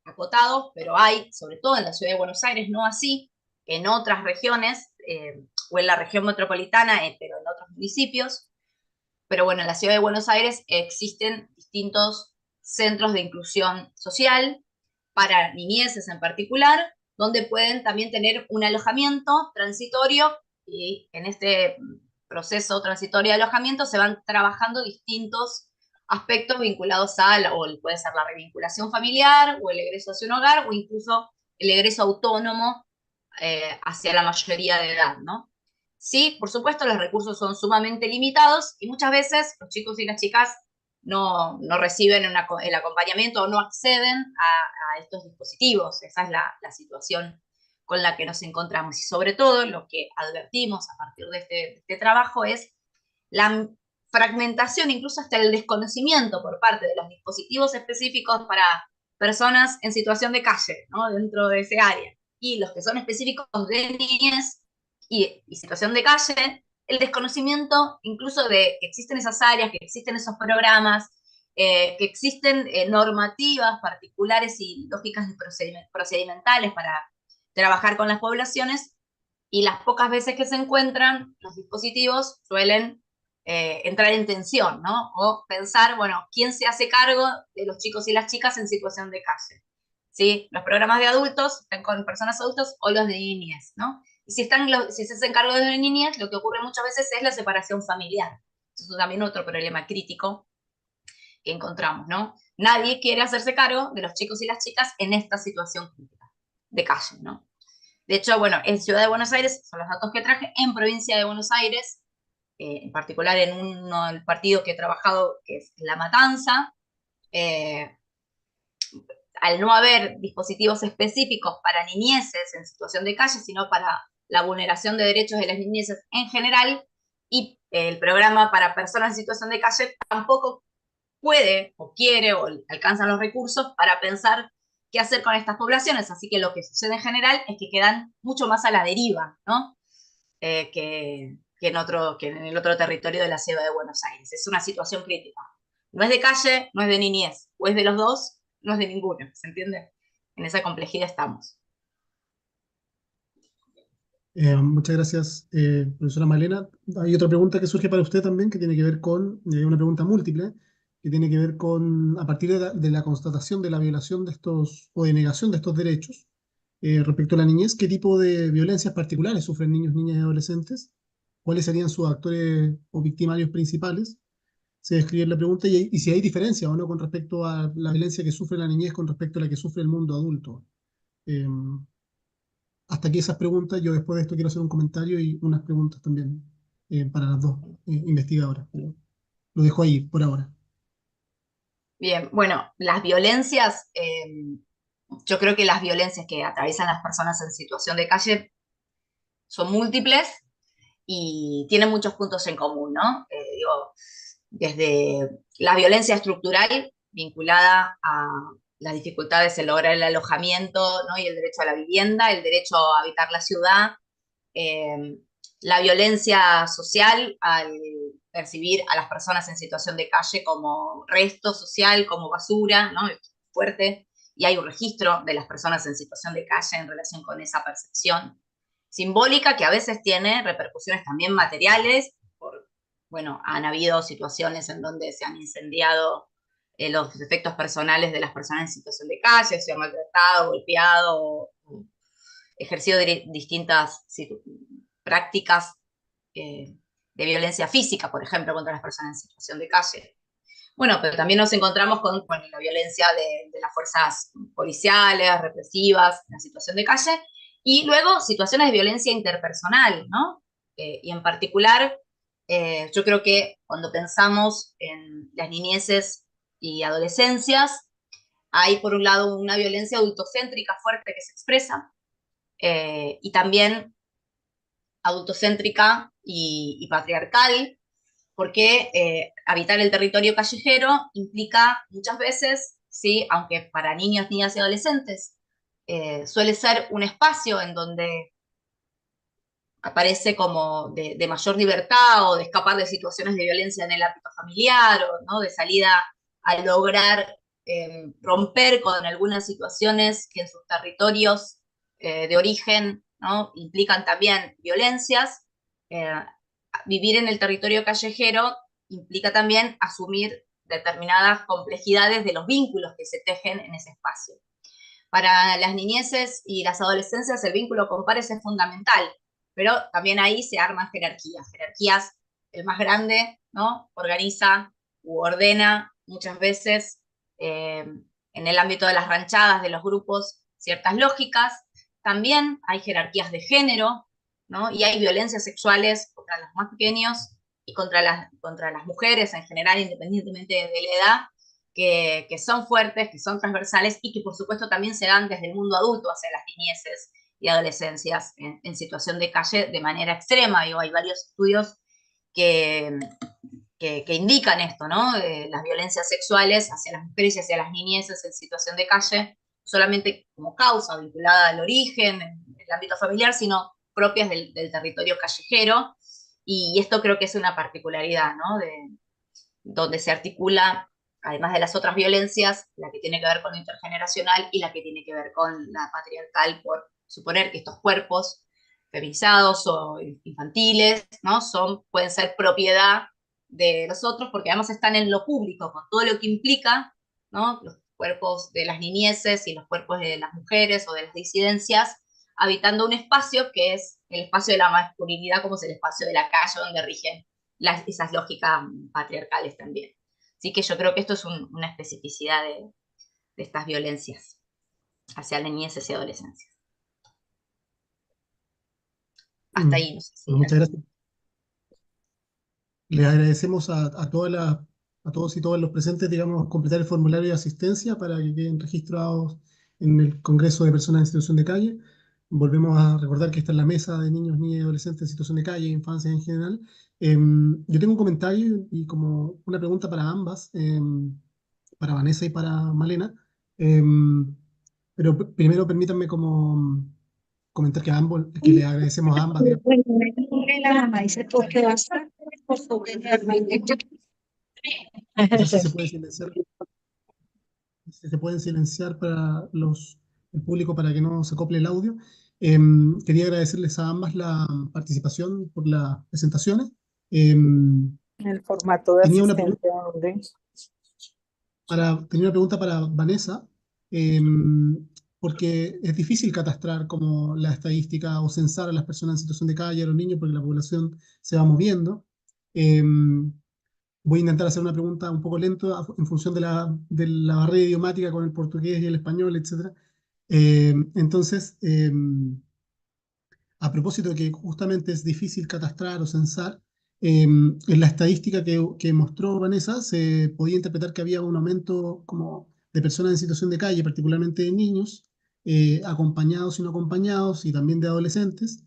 acotados, pero hay, sobre todo en la ciudad de Buenos Aires, no así, en otras regiones, o en la región metropolitana, pero en otros municipios. Pero bueno, en la ciudad de Buenos Aires existen distintos centros de inclusión social para niñeces en particular, donde pueden también tener un alojamiento transitorio, y en este proceso transitorio de alojamiento se van trabajando distintos aspectos vinculados o puede ser la revinculación familiar, o el egreso hacia un hogar, o incluso el egreso autónomo hacia la mayoría de edad, ¿no? Sí, por supuesto, los recursos son sumamente limitados y muchas veces los chicos y las chicas no reciben el acompañamiento o no acceden a estos dispositivos. Esa es la situación con la que nos encontramos. Y sobre todo lo que advertimos a partir de este trabajo es la fragmentación, incluso hasta el desconocimiento por parte de los dispositivos específicos para personas en situación de calle, ¿no? Dentro de ese área. Y los que son específicos de niñez y situación de calle, el desconocimiento incluso de que existen esas áreas, que existen esos programas, que existen normativas particulares y lógicas procedimentales para trabajar con las poblaciones, y las pocas veces que se encuentran, los dispositivos suelen entrar en tensión, ¿no? O pensar, bueno, ¿quién se hace cargo de los chicos y las chicas en situación de calle? ¿Sí? Los programas de adultos están con personas adultas o los de niñez, ¿no? Y si se hacen cargo de niñez, lo que ocurre muchas veces es la separación familiar. Eso es también otro problema crítico que encontramos, ¿no? Nadie quiere hacerse cargo de los chicos y las chicas en esta situación crítica de calle, ¿no? De hecho, bueno, en Ciudad de Buenos Aires, son los datos que traje, en Provincia de Buenos Aires, en particular en el partido que he trabajado, que es La Matanza, al no haber dispositivos específicos para niñeces en situación de calle, sino para la vulneración de derechos de las niñeces en general, y el programa para personas en situación de calle tampoco puede o quiere o alcanzan los recursos para pensar qué hacer con estas poblaciones. Así que lo que sucede en general es que quedan mucho más a la deriva, ¿no? Que en el otro territorio de la Ciudad de Buenos Aires. Es una situación crítica. No es de calle, no es de niñez. O es de los dos, no es de ninguno. ¿Se entiende? En esa complejidad estamos. Muchas gracias, profesora Malena. Hay otra pregunta que surge para usted también, que tiene que ver con una pregunta múltiple, que tiene que ver con, a partir de la constatación de la violación de estos, o de negación de estos derechos, respecto a la niñez, ¿qué tipo de violencias particulares sufren niños, niñas y adolescentes? ¿Cuáles serían sus actores o victimarios principales? Se describe en la pregunta, y si hay diferencia o no con respecto a la violencia que sufre la niñez con respecto a la que sufre el mundo adulto. Eh, Hasta aquí esas preguntas. Yo después de esto quiero hacer un comentario y unas preguntas también para las dos investigadoras. Pero lo dejo ahí por ahora. Bien, bueno, las violencias, yo creo que las violencias que atraviesan las personas en situación de calle son múltiples y tienen muchos puntos en común, ¿no? Digo, desde la violencia estructural vinculada a las dificultades en lograr el alojamiento, ¿no? Y el derecho a la vivienda, el derecho a habitar la ciudad, la violencia social al percibir a las personas en situación de calle como resto social, como basura, ¿no? Es fuerte, y hay un registro de las personas en situación de calle en relación con esa percepción simbólica, que a veces tiene repercusiones también materiales. Bueno, han habido situaciones en donde se han incendiado los efectos personales de las personas en situación de calle, se han maltratado, golpeado, ejercido distintas prácticas de violencia física, por ejemplo, contra las personas en situación de calle. Bueno, pero también nos encontramos con la violencia de las fuerzas policiales, represivas, en la situación de calle, y luego situaciones de violencia interpersonal, ¿no? Y en particular, yo creo que cuando pensamos en las niñeces y adolescencias, hay por un lado una violencia adultocéntrica fuerte que se expresa, y también adultocéntrica y patriarcal, porque habitar el territorio callejero implica muchas veces, ¿sí? Aunque para niños, niñas y adolescentes, suele ser un espacio en donde aparece como de mayor libertad o de escapar de situaciones de violencia en el ámbito familiar, o ¿no? De salida a lograr romper con algunas situaciones que en sus territorios de origen, ¿no? Implican también violencias. Vivir en el territorio callejero implica también asumir determinadas complejidades de los vínculos que se tejen en ese espacio. Para las niñeces y las adolescencias el vínculo con pares es fundamental, pero también ahí se arman jerarquías. El más grande, ¿no? Organiza u ordena muchas veces en el ámbito de las ranchadas, de los grupos, ciertas lógicas. También hay jerarquías de género, ¿no? Y hay violencias sexuales contra los más pequeños y contra las mujeres en general, independientemente de la edad, que son fuertes, que son transversales y que por supuesto también se dan desde el mundo adulto hacia las niñeces y adolescencias en situación de calle de manera extrema. Digo, hay varios estudios que que indican esto, ¿no? Las violencias sexuales hacia las mujeres y hacia las niñeces en situación de calle, solamente como causa vinculada al origen, en el ámbito familiar, sino propias del territorio callejero. Y esto creo que es una particularidad, ¿no? Donde se articula, además de las otras violencias, la que tiene que ver con lo intergeneracional y la que tiene que ver con la patriarcal, por suponer que estos cuerpos feminizados o infantiles, ¿no? Pueden ser propiedad de los otros, porque además están en lo público, con todo lo que implica, ¿no? Los cuerpos de las niñeces y los cuerpos de las mujeres o de las disidencias, habitando un espacio que es el espacio de la masculinidad, como es el espacio de la calle, donde rigen esas lógicas patriarcales también. Así que yo creo que esto es una especificidad de estas violencias hacia la niñez y adolescencia. Hasta ahí, no sé si... Muchas gracias. Les agradecemos a todos y todas los presentes, digamos, completar el formulario de asistencia para que queden registrados en el Congreso de Personas en Situación de Calle. Volvemos a recordar que esta es la mesa de niños, niñas y adolescentes en situación de calle, infancia en general. Yo tengo un comentario y como una pregunta para ambas, para Vanessa y para Malena. Pero primero permítanme como comentar que a ambos, que le agradecemos a ambas, digamos. La mamá dice, ¿por qué va a estar por sobre No sé si se puede silenciar. Si se pueden silenciar para el público para que no se acople el audio. Quería agradecerles a ambas la participación por las presentaciones. el formato de Tenía una asistente donde tenía una pregunta para Vanessa, porque es difícil catastrar como la estadística o censar a las personas en situación de calle, a los niños, porque la población se va moviendo. Voy a intentar hacer una pregunta un poco lento en función de la barrera idiomática con el portugués y el español, etc. Entonces, a propósito de que justamente es difícil catastrar o censar, en la estadística que mostró Vanessa se podía interpretar que había un aumento como de personas en situación de calle, particularmente de niños, acompañados y no acompañados, y también de adolescentes.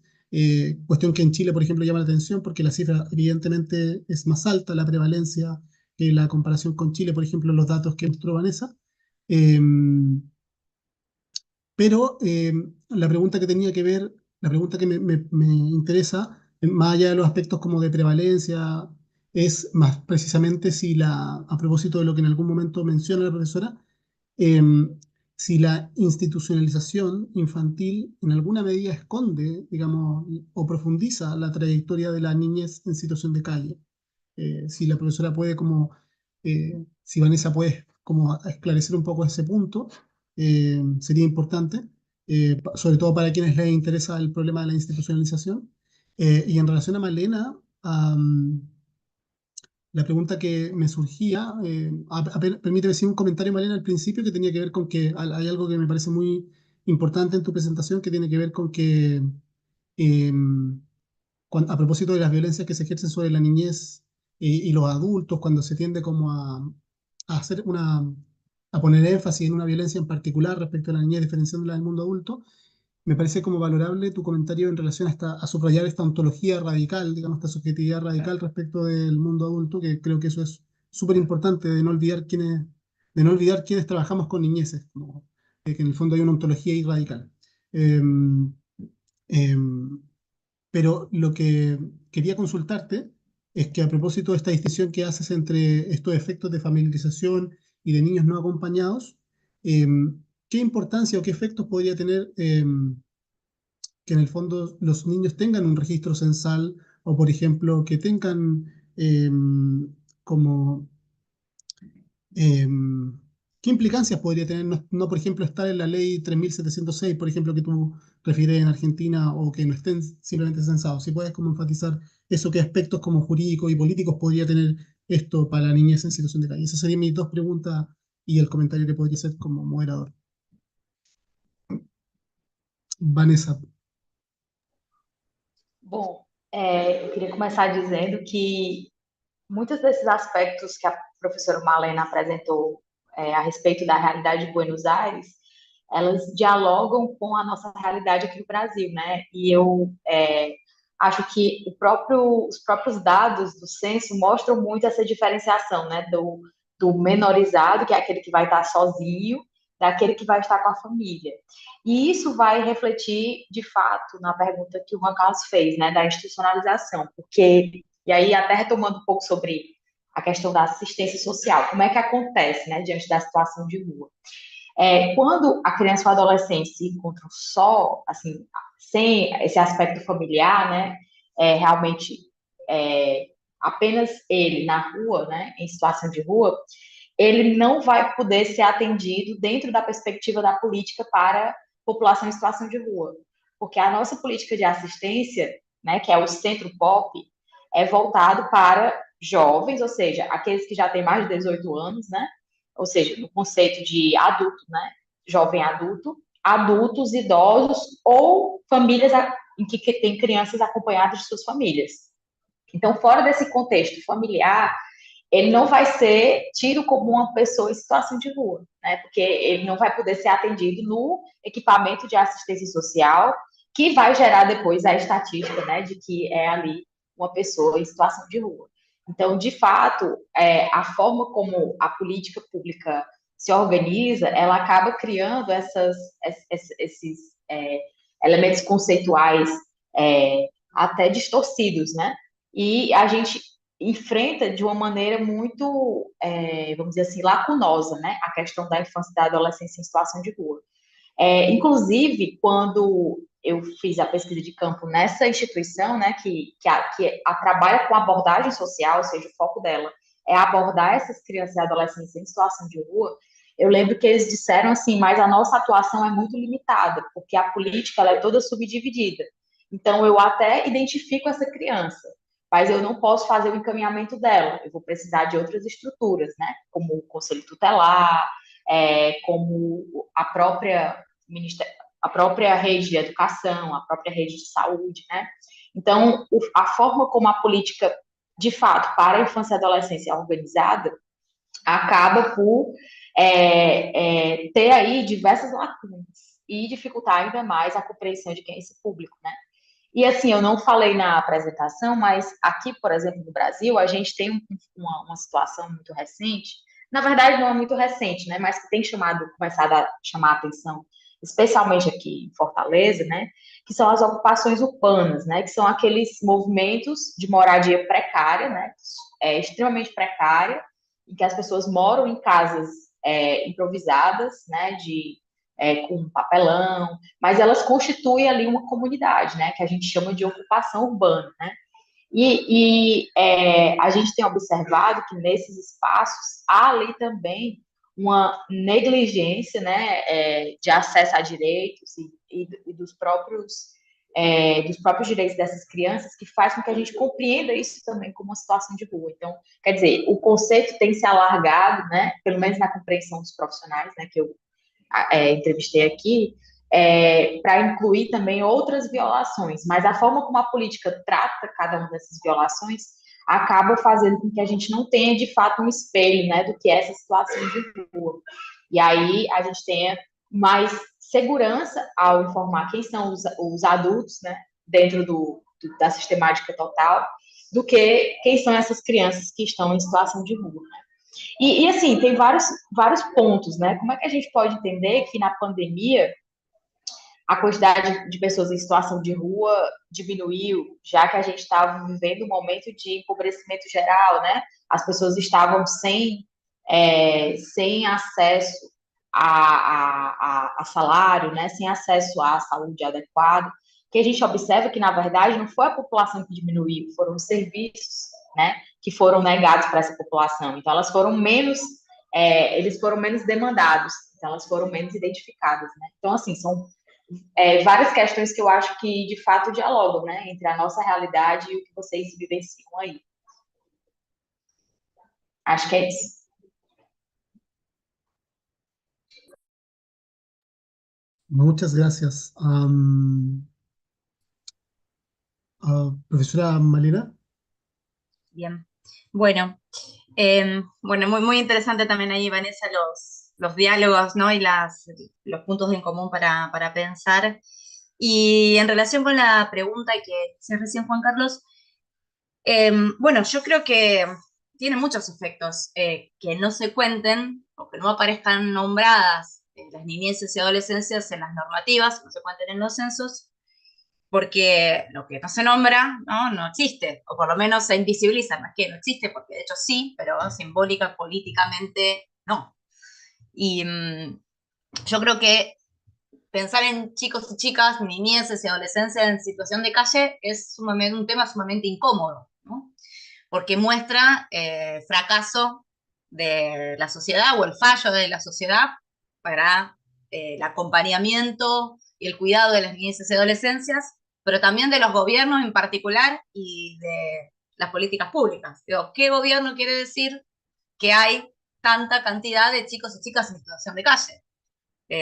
Cuestión que en Chile, por ejemplo, llama la atención porque la cifra evidentemente es más alta, la prevalencia, que la comparación con Chile, por ejemplo, los datos que mostró Vanessa. Pero la pregunta que tenía que ver, la pregunta que me interesa, más allá de los aspectos como de prevalencia, es más precisamente si a propósito de lo que en algún momento menciona la profesora, si la institucionalización infantil en alguna medida esconde, digamos, o profundiza la trayectoria de la niñez en situación de calle. Si la profesora puede como, si Vanessa puede como esclarecer un poco ese punto, sería importante, sobre todo para quienes les interesa el problema de la institucionalización. Y en relación a Malena, la pregunta que me surgía, permíteme decir un comentario, Malena, al principio, que tenía que ver con que hay algo que me parece muy importante en tu presentación, que tiene que ver con que, a propósito de las violencias que se ejercen sobre la niñez y los adultos, cuando se tiende como a hacer a poner énfasis en una violencia en particular respecto a la niñez, diferenciándola del mundo adulto, me parece como valorable tu comentario en relación a subrayar esta ontología radical, digamos, esta subjetividad radical respecto del mundo adulto, que creo que eso es súper importante, de no olvidar quienes trabajamos con niñeces, como, que en el fondo hay una ontología ahí radical. Pero lo que quería consultarte es que a propósito de esta distinción que haces entre estos efectos de familiarización y de niños no acompañados, ¿qué importancia o qué efectos podría tener que en el fondo los niños tengan un registro censal o, por ejemplo, que tengan como... ¿qué implicancias podría tener no, por ejemplo, estar en la ley 3706, por ejemplo, que tú refieres en Argentina, o que no estén simplemente censados? Si puedes como enfatizar eso, qué aspectos como jurídicos y políticos podría tener esto para la niñez en situación de calle. Esas serían mis dos preguntas y el comentario que podría ser como moderador. Vanessa. Bom, eu queria começar dizendo que muitos desses aspectos que a professora Malena apresentou a respeito da realidade de Buenos Aires, elas dialogam com a nossa realidade aqui no Brasil, né? E eu acho que os próprios dados do censo mostram muito essa diferenciação, né, do menorizado, que é aquele que vai estar sozinho, daquele que vai estar com a família. E isso vai refletir, de fato, na pergunta que o Juan Carlos fez, né, da institucionalização, porque, e aí até retomando um pouco sobre a questão da assistência social, como é que acontece, né, diante da situação de rua. Quando a criança ou adolescente se encontram só, assim, sem esse aspecto familiar, né, realmente apenas ele na rua, né, em situação de rua, ele não vai poder ser atendido dentro da perspectiva da política para a população em situação de rua. Porque a nossa política de assistência, né, que é o Centro POP, é voltado para jovens, ou seja, aqueles que já têm mais de 18 anos, né, ou seja, no conceito de adulto, né, jovem adulto, adultos, idosos ou famílias em que tem crianças acompanhadas de suas famílias. Então, fora desse contexto familiar, ele não vai ser tido como uma pessoa em situação de rua, né? Porque ele não vai poder ser atendido no equipamento de assistência social, que vai gerar depois a estatística, né, de que é ali uma pessoa em situação de rua. Então, de fato, a forma como a política pública se organiza, ela acaba criando esses elementos conceituais até distorcidos, né? E a gente enfrenta de uma maneira muito, vamos dizer assim, lacunosa, né, a questão da infância e da adolescência em situação de rua. Inclusive, quando eu fiz a pesquisa de campo nessa instituição, né, que trabalha com abordagem social, ou seja, o foco dela é abordar essas crianças e adolescentes em situação de rua, eu lembro que eles disseram assim, mas a nossa atuação é muito limitada, porque a política ela é toda subdividida. Então, eu até identifico essa criança, mas eu não posso fazer o encaminhamento dela. Eu vou precisar de outras estruturas, né? Como o Conselho Tutelar, como a própria rede de educação, a própria rede de saúde, né? Então, a forma como a política, de fato, para a infância e adolescência é organizada, acaba por ter aí diversas lacunas e dificultar ainda mais a compreensão de quem é esse público, né? E assim, eu não falei na apresentação, mas aqui, por exemplo, no Brasil, a gente tem uma situação muito recente, na verdade não é muito recente, né, mas que tem começado a chamar a atenção, especialmente aqui em Fortaleza, né, que são as ocupações urbanas, né, que são aqueles movimentos de moradia precária, né, extremamente precária, em que as pessoas moram em casas improvisadas, né, com papelão, mas elas constituem ali uma comunidade, né, que a gente chama de ocupação urbana, né, a gente tem observado que nesses espaços há ali também uma negligência, né, de acesso a direitos e dos próprios direitos dessas crianças, que faz com que a gente compreenda isso também como uma situação de rua. Então, quer dizer, o conceito tem se alargado, né, pelo menos na compreensão dos profissionais, né, que eu entrevistei aqui, para incluir também outras violações, mas a forma como a política trata cada uma dessas violações acaba fazendo com que a gente não tenha, de fato, um espelho, né, do que é essa situação de rua. E aí a gente tenha mais segurança ao informar quem são os adultos, né, dentro da sistemática total, do que quem são essas crianças que estão em situação de rua, né? E assim, tem vários pontos, né? Como é que a gente pode entender que na pandemia a quantidade de pessoas em situação de rua diminuiu, já que a gente estava vivendo um momento de empobrecimento geral, né? As pessoas estavam sem acesso a salário, né? Sem acesso à saúde adequada, que a gente observa que, na verdade, não foi a população que diminuiu, foram os serviços, né, que foram negados para essa população. Então, eles foram menos demandados, então elas foram menos identificadas, né? Então, assim, são várias questões que eu acho que, de fato, dialogam, né, entre a nossa realidade e o que vocês vivenciam aí. Acho que é isso. Muchas gracias. Profesora Malena. Bien. Bueno, muy, muy interesante también ahí, Vanessa, los diálogos, ¿no? Y los puntos en común para pensar. Y en relación con la pregunta que hice recién Juan Carlos, bueno, yo creo que tiene muchos efectos que no se cuenten o que no aparezcan nombradas las niñeces y adolescencias en las normativas, no se cuenten en los censos, porque lo que no se nombra no existe, o por lo menos se invisibiliza, no es que no existe, porque de hecho sí, pero simbólica, políticamente no. Y yo creo que pensar en chicos y chicas, niñeces y adolescencia en situación de calle es un tema sumamente incómodo, ¿no? Porque muestra fracaso de la sociedad o el fallo de la sociedad para el acompañamiento y el cuidado de las niñeces y adolescencias, pero también de los gobiernos en particular y de las políticas públicas. Digo, ¿qué gobierno quiere decir que hay tanta cantidad de chicos y chicas en situación de calle?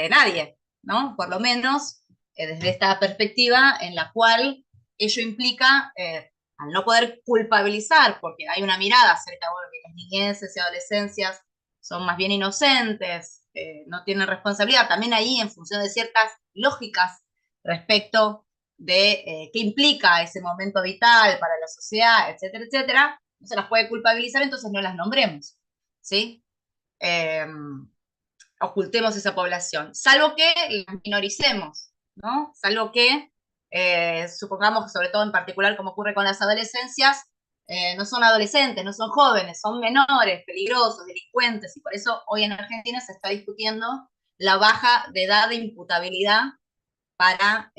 Nadie, ¿no? Por lo menos desde esta perspectiva en la cual ello implica, al no poder culpabilizar, porque hay una mirada acerca de que las niñeces y adolescencias son más bien inocentes, no tienen responsabilidad, también ahí en función de ciertas lógicas respecto de qué implica ese momento vital para la sociedad, etcétera, etcétera, no se las puede culpabilizar, entonces no las nombremos, ¿sí? Ocultemos esa población, salvo que las minoricemos, ¿no? Salvo que, supongamos, sobre todo en particular como ocurre con las adolescencias, no son adolescentes, no son jóvenes, son menores, peligrosos, delincuentes, y por eso hoy en Argentina se está discutiendo la baja de edad de imputabilidad para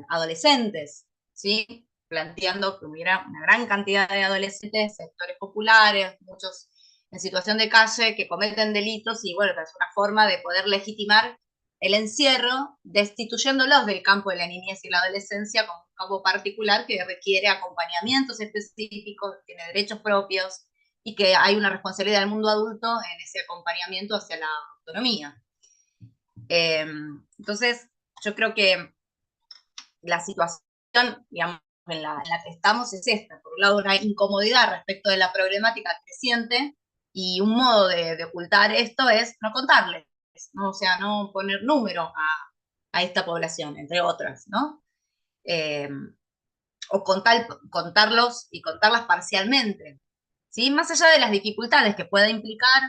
adolescentes, ¿sí? Planteando que hubiera una gran cantidad de adolescentes, sectores populares, muchos en situación de calle que cometen delitos y bueno, es una forma de poder legitimar el encierro, destituyéndolos del campo de la niñez y la adolescencia como un campo particular que requiere acompañamientos específicos, tiene derechos propios y que hay una responsabilidad del mundo adulto en ese acompañamiento hacia la autonomía. Entonces, yo creo que la situación, digamos, en la que estamos es esta. Por un lado, una incomodidad respecto de la problemática creciente y un modo de ocultar esto es no contarles, ¿no? O sea, no poner número a esta población, entre otras, ¿no? O contarlos y contarlas parcialmente, ¿sí? Más allá de las dificultades que pueda implicar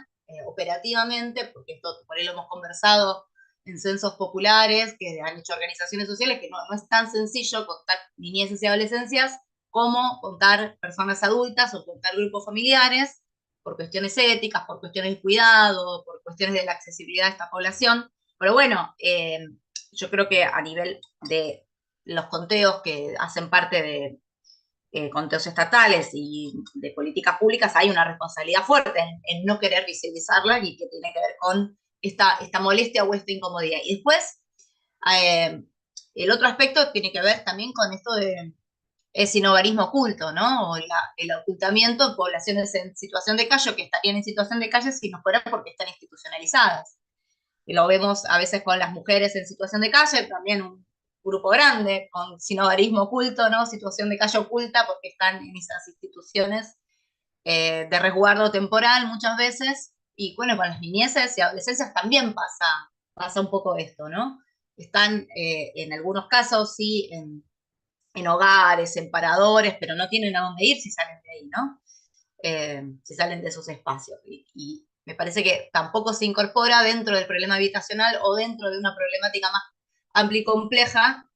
operativamente, porque esto por ahí lo hemos conversado en censos populares que han hecho organizaciones sociales, que no es tan sencillo contar niñeces y adolescencias como contar personas adultas o contar grupos familiares, por cuestiones éticas, por cuestiones de cuidado, por cuestiones de la accesibilidad a esta población. Pero bueno, yo creo que a nivel de los conteos que hacen parte de conteos estatales y de políticas públicas, hay una responsabilidad fuerte en no querer visibilizarla y que tiene que ver con esta molestia o esta incomodidad. Y después, el otro aspecto tiene que ver también con esto de sinogarismo oculto, ¿no? O el ocultamiento de poblaciones en situación de calle, que estarían en situación de calle si no fuera porque están institucionalizadas. Y lo vemos a veces con las mujeres en situación de calle, también un grupo grande, con sinogarismo oculto, ¿no? Situación de calle oculta, porque están en esas instituciones de resguardo temporal muchas veces. Y bueno, con las niñeces y adolescencias también pasa un poco esto, ¿no? Están en algunos casos, sí, en hogares, en paradores, pero no tienen a dónde ir si salen de ahí, ¿no? Si salen de esos espacios. Y me parece que tampoco se incorpora dentro del problema habitacional o dentro de una problemática más amplia y compleja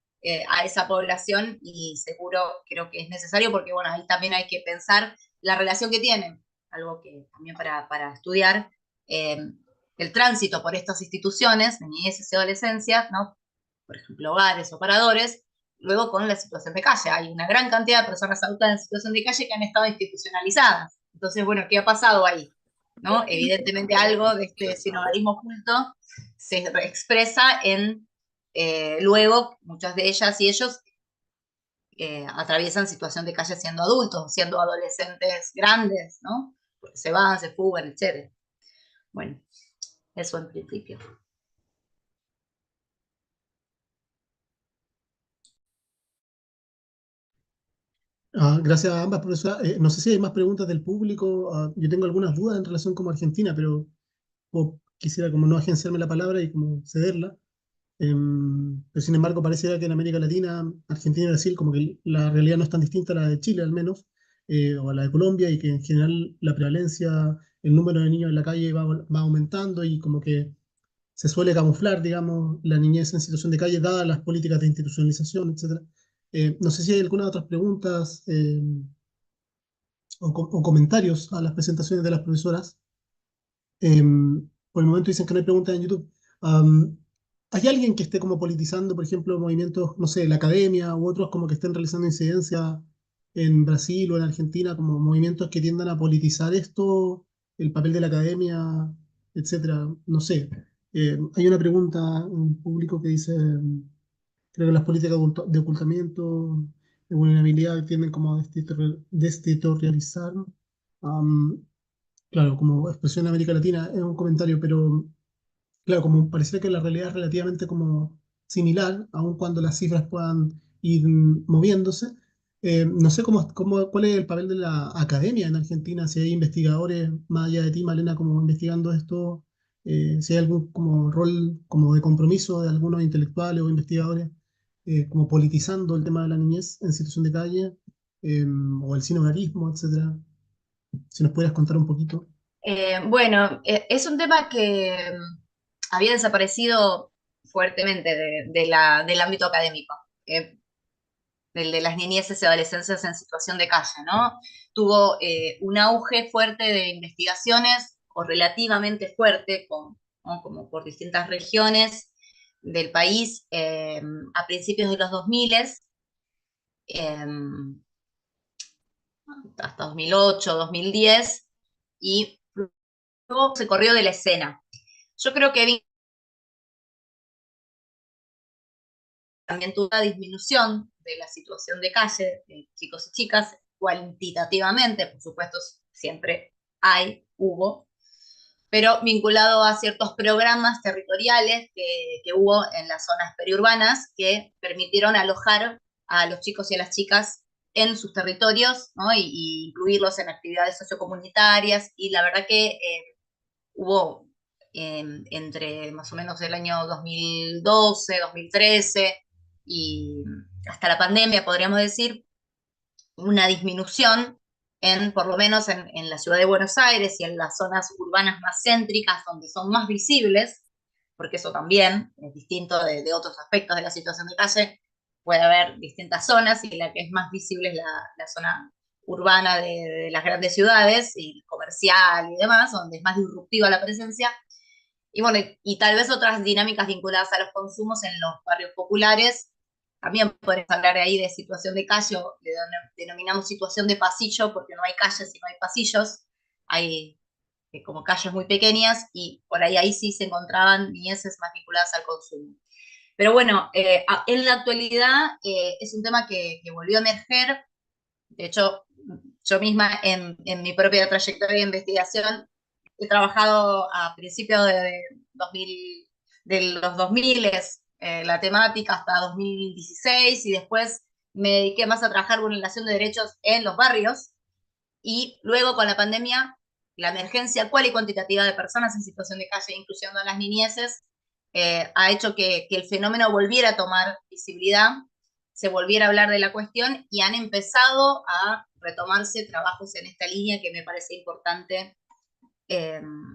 a esa población, y seguro creo que es necesario porque, bueno, ahí también hay que pensar la relación que tienen, algo que también para estudiar, el tránsito por estas instituciones, niñez y adolescencia, ¿no? Por ejemplo, hogares o paradores, luego con la situación de calle. Hay una gran cantidad de personas adultas en situación de calle que han estado institucionalizadas. Entonces, bueno, ¿qué ha pasado ahí? ¿No? Evidentemente algo de este sinogarismo oculto se expresa en, luego, muchas de ellas y ellos atraviesan situación de calle siendo adultos, siendo adolescentes grandes, ¿no? Porque se van, se fugan, etc. Bueno, eso en principio. Gracias a ambas, profesora. No sé si hay más preguntas del público. Yo tengo algunas dudas en relación como Argentina, pero quisiera como no agenciarme la palabra y como cederla. Pero sin embargo, pareciera que en América Latina, Argentina y Brasil, como que la realidad no es tan distinta a la de Chile al menos, o a la de Colombia, y que en general la prevalencia, el número de niños en la calle va aumentando y como que se suele camuflar, digamos, la niñez en situación de calle, dadas las políticas de institucionalización, etcétera. No sé si hay algunas otras preguntas o comentarios a las presentaciones de las profesoras. Por el momento dicen que no hay preguntas en YouTube. Am, ¿Hay alguien que esté como politizando, por ejemplo, movimientos, no sé, la academia u otros como que estén realizando incidencia en Brasil o en Argentina, como movimientos que tiendan a politizar esto, el papel de la academia, etcétera? No sé. Hay una pregunta en público que dice, creo que las políticas de ocultamiento, de vulnerabilidad tienden como a desterritorializar. Am, Claro, como expresión en América Latina es un comentario, pero claro, como pareciera que la realidad es relativamente como similar, aun cuando las cifras puedan ir moviéndose. No sé cuál es el papel de la academia en Argentina, si hay investigadores, más allá de ti, Malena, como investigando esto, si hay algún como rol como de compromiso de algunos intelectuales o investigadores, como politizando el tema de la niñez en situación de calle, o el sinogarismo, etcétera. Si nos pudieras contar un poquito. Bueno, es un tema que había desaparecido fuertemente del ámbito académico, el de las niñeces y adolescencias en situación de calle, ¿no? Tuvo un auge fuerte de investigaciones, o relativamente fuerte, ¿no? Como por distintas regiones del país, a principios de los 2000, hasta 2008, 2010, y luego se corrió de la escena. Yo creo que también tuvo una disminución de la situación de calle de chicos y chicas, cuantitativamente, por supuesto, siempre hubo, pero vinculado a ciertos programas territoriales que hubo en las zonas periurbanas que permitieron alojar a los chicos y a las chicas en sus territorios, ¿no? Y incluirlos en actividades sociocomunitarias, y la verdad que hubo entre más o menos el año 2012, 2013 y hasta la pandemia, podríamos decir, una disminución por lo menos en la ciudad de Buenos Aires y en las zonas urbanas más céntricas, donde son más visibles, porque eso también es distinto de otros aspectos de la situación de calle. Puede haber distintas zonas, y la que es más visible es la zona urbana de las grandes ciudades, y comercial y demás, donde es más disruptiva la presencia. Y bueno, y tal vez otras dinámicas vinculadas a los consumos en los barrios populares. También podemos hablar ahí de situación de calle, o denominamos situación de pasillo, porque no hay calles sino hay pasillos. Hay como calles muy pequeñas, y por ahí sí se encontraban niñeces más vinculadas al consumo. Pero bueno, en la actualidad es un tema que volvió a emerger. De hecho, yo misma en mi propia trayectoria de investigación he trabajado a principios de los 2000, la temática hasta 2016, y después me dediqué más a trabajar vulneración de derechos en los barrios, y luego con la pandemia, la emergencia cual y cuantitativa de personas en situación de calle, incluyendo a las niñeces, ha hecho que el fenómeno volviera a tomar visibilidad, se volviera a hablar de la cuestión, y han empezado a retomarse trabajos en esta línea que me parece importante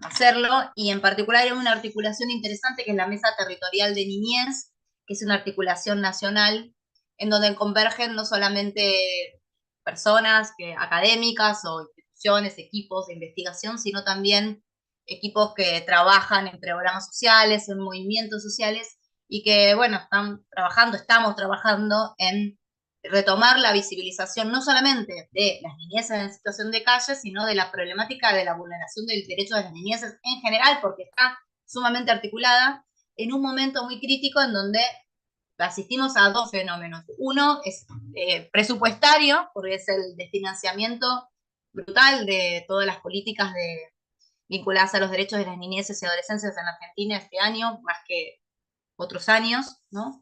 hacerlo, y en particular hay una articulación interesante que es la Mesa Territorial de Niñez, que es una articulación nacional en donde convergen no solamente personas académicas o instituciones, equipos de investigación, sino también equipos que trabajan en programas sociales, en movimientos sociales, y que, bueno, estamos trabajando en retomar la visibilización no solamente de las niñeces en situación de calle, sino de la problemática de la vulneración del derecho de las niñeces en general, porque está sumamente articulada en un momento muy crítico en donde asistimos a dos fenómenos. Uno es presupuestario, porque es el desfinanciamiento brutal de todas las políticas vinculadas a los derechos de las niñeces y adolescencias en Argentina este año, más que otros años, ¿no?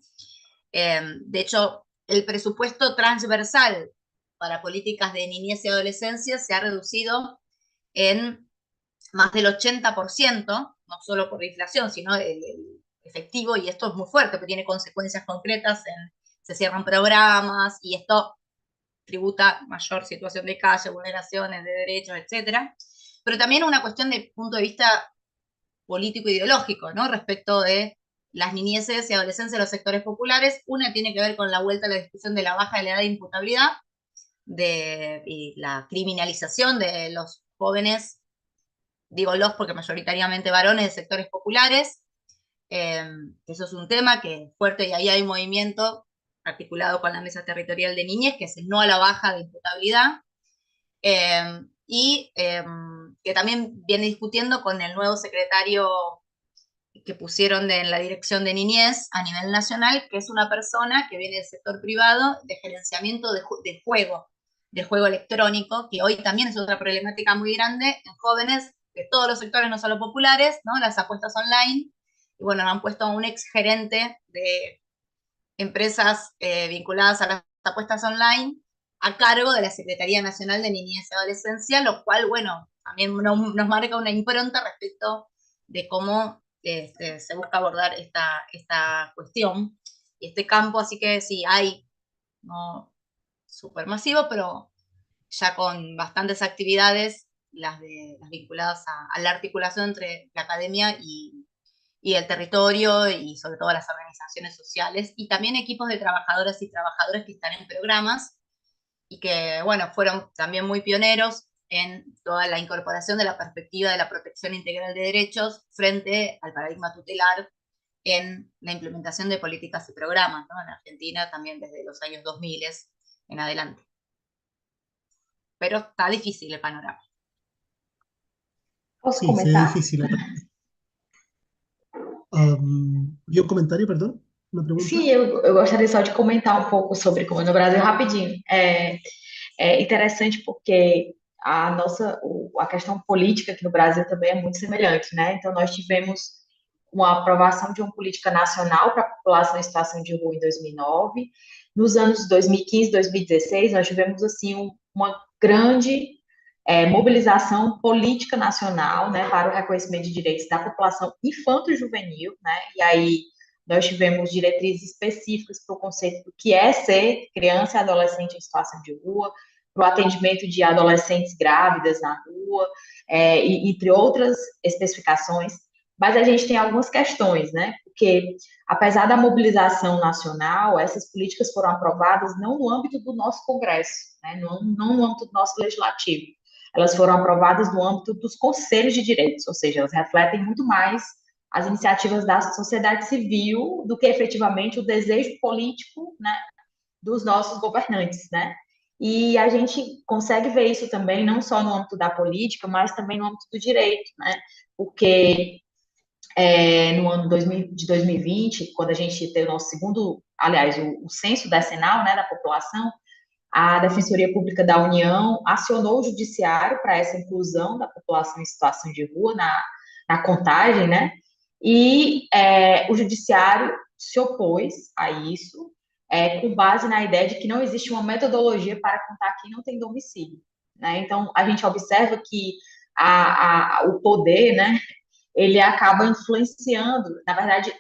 De hecho, el presupuesto transversal para políticas de niñez y adolescencia se ha reducido en más del 80%, no solo por la inflación, sino el efectivo, y esto es muy fuerte, porque tiene consecuencias concretas, se cierran programas, y esto tributa mayor situación de calle, vulneraciones de derechos, etc. Pero también una cuestión de punto de vista político-ideológico, ¿no? Respecto de las niñeces y adolescencias de los sectores populares. Una tiene que ver con la vuelta a la discusión de la baja de la edad de imputabilidad y la criminalización de los jóvenes, digo los porque mayoritariamente varones de sectores populares. Eso es un tema que es fuerte, y ahí hay un movimiento articulado con la Mesa Territorial de Niñez, que es el no a la baja de imputabilidad, y que también viene discutiendo con el nuevo secretario que pusieron en la dirección de niñez a nivel nacional, que es una persona que viene del sector privado de gerenciamiento de juego electrónico, que hoy también es otra problemática muy grande en jóvenes de todos los sectores, no solo populares, ¿no? Las apuestas online. Y bueno, han puesto a un ex gerente de empresas vinculadas a las apuestas online a cargo de la Secretaría Nacional de Niñez y Adolescencia, lo cual, bueno, también nos marca una impronta respecto de cómo se busca abordar esta cuestión y este campo. Así que sí, hay, no súper masivo, pero ya con bastantes actividades, las vinculadas a la articulación entre la academia y el territorio, y sobre todo las organizaciones sociales, y también equipos de trabajadoras y trabajadores que están en programas y que, bueno, fueron también muy pioneros en toda la incorporación de la perspectiva de la protección integral de derechos frente al paradigma tutelar en la implementación de políticas y programas, ¿no? En Argentina también desde los años 2000 en adelante. Pero está difícil el panorama. Posso Sí, se ve começar? difícil. ¿Y un comentario, perdón? ¿Una pregunta? Sim, eu gostaria só de comentar um pouco sobre como é no Brasil, rapidinho. É interessante porque a questão política aqui no Brasil também é muito semelhante, né? Então, nós tivemos uma aprovação de uma política nacional para a população em situação de rua em 2009. Nos anos 2015, 2016, nós tivemos, assim, uma grande mobilização política nacional, né, para o reconhecimento de direitos da população infanto-juvenil, né? E aí nós tivemos diretrizes específicas para o conceito do que é ser criança e adolescente em situação de rua, para o atendimento de adolescentes grávidas na rua, entre outras especificações. Mas a gente tem algumas questões, né? Porque, apesar da mobilização nacional, essas políticas foram aprovadas não no âmbito do nosso Congresso, né? Não no âmbito do nosso Legislativo. Elas foram aprovadas no âmbito dos conselhos de direitos, ou seja, elas refletem muito mais as iniciativas da sociedade civil do que efetivamente o desejo político, né, dos nossos governantes, né? E a gente consegue ver isso também não só no âmbito da política, mas também no âmbito do direito, né? Porque no ano de 2020, quando a gente teve o nosso segundo, aliás, o censo decenal, né, da população, a Defensoria Pública da União acionou o judiciário para essa inclusão da população em situação de rua na contagem, né? E o judiciário se opôs a isso, com base na ideia de que não existe uma metodologia para contar quem não tem domicílio, né? Então, a gente observa que o poder, né, ele acaba influenciando, na verdade,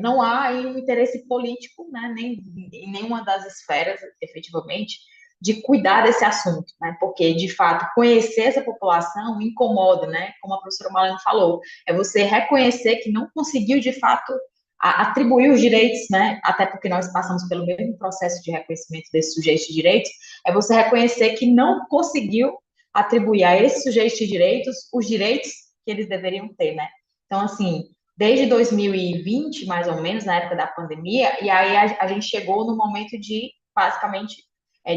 não há aí um interesse político, né, nem em nenhuma das esferas, efetivamente, de cuidar desse assunto, né, porque, de fato, conhecer essa população incomoda, né, como a professora Malena falou, é você reconhecer que não conseguiu, de fato, atribuir os direitos, né, até porque nós passamos pelo mesmo processo de reconhecimento desses sujeitos de direitos, é você reconhecer que não conseguiu atribuir a esses sujeitos de direitos os direitos que eles deveriam ter, né. Então, assim, desde 2020, mais ou menos, na época da pandemia, e aí a gente chegou no momento de, basicamente,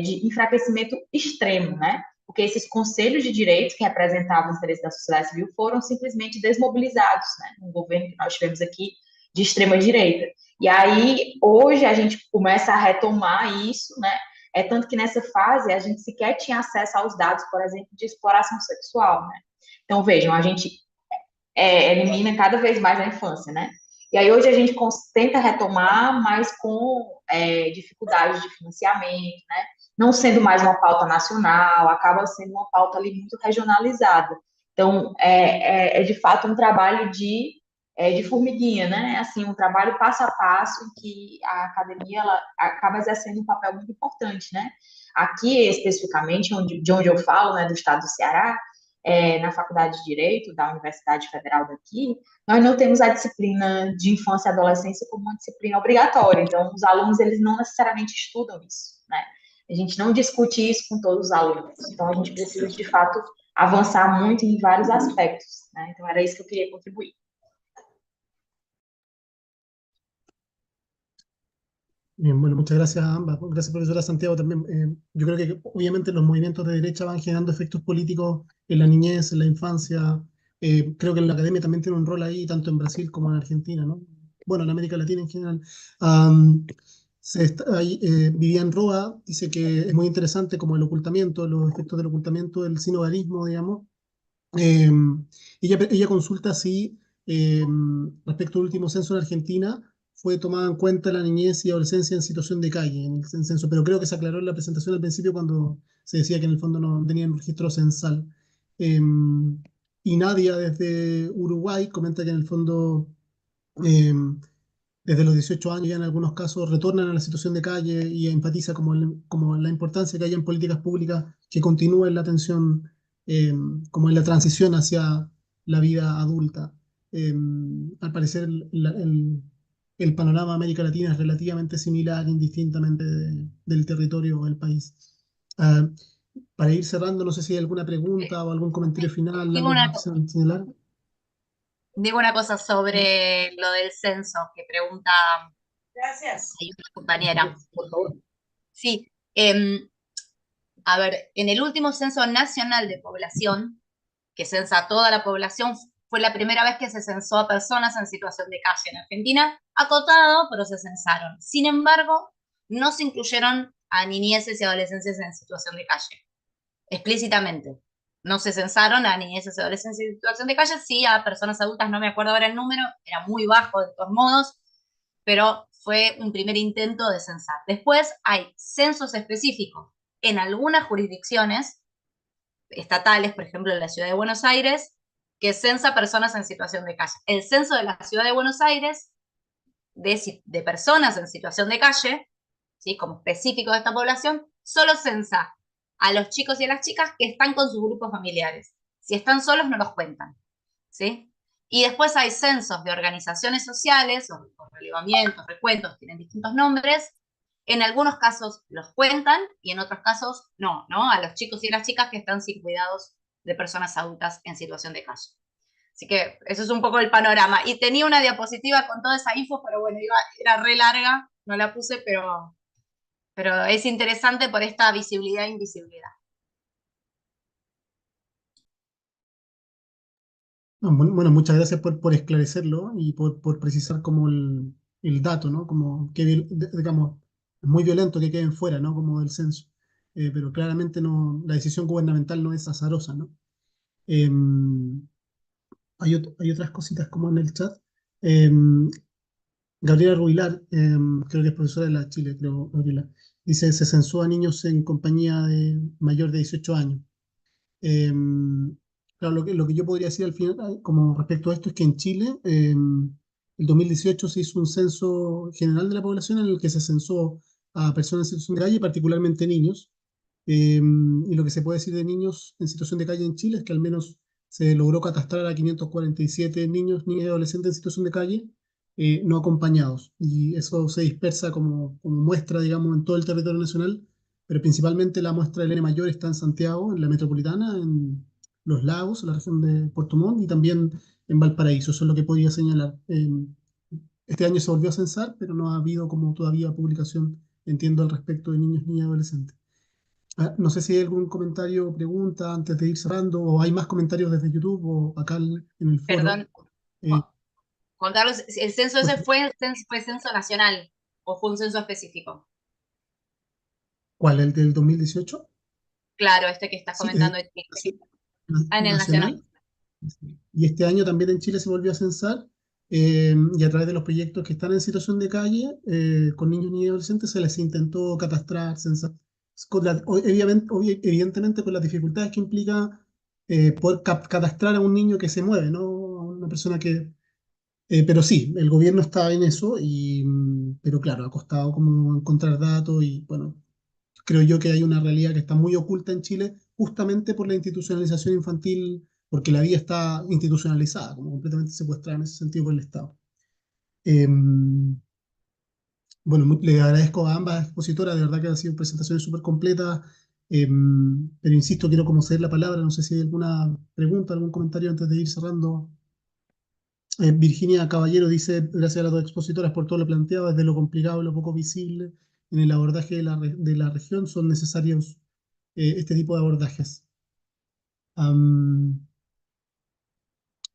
de enfraquecimento extremo, né? Porque esses conselhos de direitos que representavam os interesses da sociedade civil foram simplesmente desmobilizados, né? No governo que nós tivemos aqui de extrema direita. E aí, hoje, a gente começa a retomar isso, né? Tanto que nessa fase a gente sequer tinha acesso aos dados, por exemplo, de exploração sexual, né? Então, vejam, a gente elimina cada vez mais a infância, né? E aí hoje a gente tenta retomar, mas com dificuldades de financiamento, né? Não sendo mais uma pauta nacional, acaba sendo uma pauta ali muito regionalizada. Então, de fato um trabalho de de formiguinha, né? Assim, um trabalho passo a passo em que a academia ela acaba exercendo um papel muito importante, né? Aqui, especificamente, de onde eu falo, né, do estado do Ceará, na Faculdade de Direito da Universidade Federal daqui, nós não temos a disciplina de infância e adolescência como uma disciplina obrigatória. Então, os alunos, eles não necessariamente estudam isso, né? A gente não discute isso com todos os alunos. Então, a gente precisa, de fato, avançar muito em vários aspectos, né? Então, era isso que eu queria contribuir. Bien, bueno, muchas gracias a ambas. Gracias, profesora Santiago, también. Yo creo que obviamente los movimientos de derecha van generando efectos políticos en la niñez, en la infancia. Creo que la academia también tiene un rol ahí, tanto en Brasil como en Argentina, ¿no? Bueno, en América Latina en general. Vivian Roa dice que es muy interesante como el ocultamiento, los efectos del ocultamiento del sinogarismo, digamos. Eh, ella consulta si respecto al último censo en Argentina fue tomada en cuenta la niñez y adolescencia en situación de calle en el censo, pero creo que se aclaró en la presentación al principio cuando se decía que en el fondo no tenían registro censal. Eh, y Nadia desde Uruguay comenta que en el fondo eh, desde los 18 años ya en algunos casos retornan a la situación de calle y enfatiza como la importancia que haya en políticas públicas que continúen la atención, como en la transición hacia la vida adulta. Al parecer el panorama de América Latina es relativamente similar indistintamente del territorio o del país. Ah, para ir cerrando, no sé si hay alguna pregunta o algún comentario final, Digo algo una, que quisieran señalar. digo una cosa sobre lo del censo que pregunta Gracias. ahí una compañera. Por favor. Sí, a ver, en el último censo nacional de población, que censa a toda la población, fue la primera vez que se censó a personas en situación de calle en Argentina, acotado, pero se censaron. Sin embargo, no se incluyeron a niñeces y adolescentes en situación de calle, explícitamente. No se censaron a niñeces y adolescentes en situación de calle, sí a personas adultas, no me acuerdo ahora el número, era muy bajo de todos modos, pero fue un primer intento de censar. Después hay censos específicos en algunas jurisdicciones estatales, por ejemplo en la Ciudad de Buenos Aires, que censa personas en situación de calle. El censo de la Ciudad de Buenos Aires de personas en situación de calle, ¿sí? Como específico de esta población, solo censa a los chicos y a las chicas que están con sus grupos familiares. Si están solos no los cuentan, ¿sí? Y después hay censos de organizaciones sociales, o relevamientos, recuentos, tienen distintos nombres. En algunos casos los cuentan y en otros casos no, ¿no? A los chicos y a las chicas que están sin cuidados de personas adultas en situación de calle. Así que eso es un poco el panorama. Y tenía una diapositiva con toda esa info, pero bueno, era re larga, no la puse, pero es interesante por esta visibilidad e invisibilidad. Bueno, muchas gracias por esclarecerlo y por precisar como el dato, ¿no? Como que, digamos, es muy violento que queden fuera, ¿no? Como del censo. Pero claramente no, la decisión gubernamental no es azarosa, ¿no? Hay otras cositas como en el chat. Gabriela Rubilar, creo que es profesora de la Chile, creo, Gabriela, dice, se censó a niños en compañía de mayor de 18 años. Claro, lo que yo podría decir al final, como respecto a esto, es que en Chile, el 2018 se hizo un censo general de la población en el que se censó a personas en situación de calle, particularmente niños. Y lo que se puede decir de niños en situación de calle en Chile es que al menos se logró catastrar a 547 niños, niñas y adolescentes en situación de calle no acompañados. Y eso se dispersa como muestra, digamos, en todo el territorio nacional, pero principalmente la muestra del N mayor está en Santiago, en la metropolitana, en Los Lagos, en la región de Puerto Montt y también en Valparaíso. Eso es lo que podría señalar. Este año se volvió a censar, pero no ha habido como todavía publicación, entiendo, al respecto de niños, niñas y adolescentes. No sé si hay algún comentario o pregunta antes de ir cerrando, o hay más comentarios desde YouTube o acá en el foro. Perdón, Juan Carlos, ¿el censo ese fue censo nacional o fue un censo específico? ¿Cuál? ¿El del 2018? Claro, este que estás comentando. En el nacional. Y este año también en Chile se volvió a censar y a través de los proyectos que están en situación de calle, con niños, niñas y adolescentes, se les intentó catastrar, censar. Evidentemente con las dificultades que implica poder catastrar a un niño que se mueve, ¿no? A una persona que Pero sí, el gobierno está en eso, pero claro, ha costado como encontrar datos y bueno, creo yo que hay una realidad que está muy oculta en Chile justamente por la institucionalización infantil, porque la vida está institucionalizada, como completamente secuestrada en ese sentido por el Estado. Eh, bueno, le agradezco a ambas expositoras, de verdad que han sido presentaciones súper completas, eh, pero insisto, quiero como ceder la palabra, no sé si hay alguna pregunta, algún comentario antes de ir cerrando. Virginia Caballero dice, gracias a las dos expositoras por todo lo planteado, desde lo complicado y lo poco visible en el abordaje de la región, son necesarios este tipo de abordajes. Am,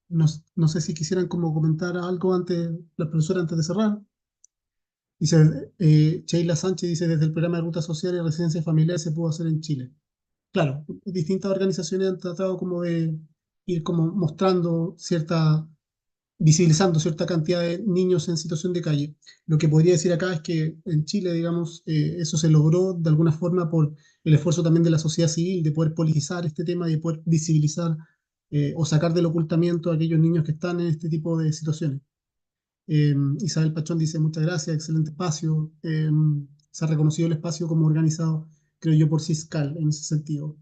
no sé si quisieran como comentar algo antes, la profesora, antes de cerrar. Dice, Sheila Sánchez dice, desde el programa de rutas sociales y residencias familiares se pudo hacer en Chile. Claro, distintas organizaciones han tratado como de ir como mostrando visibilizando cierta cantidad de niños en situación de calle. Lo que podría decir acá es que en Chile, digamos, eso se logró de alguna forma por el esfuerzo también de la sociedad civil de poder politizar este tema y de poder visibilizar o sacar del ocultamiento a aquellos niños que están en este tipo de situaciones. Isabel Pachón dice, muchas gracias, excelente espacio. Se ha reconocido el espacio como organizado, creo yo, por CISCAL en ese sentido.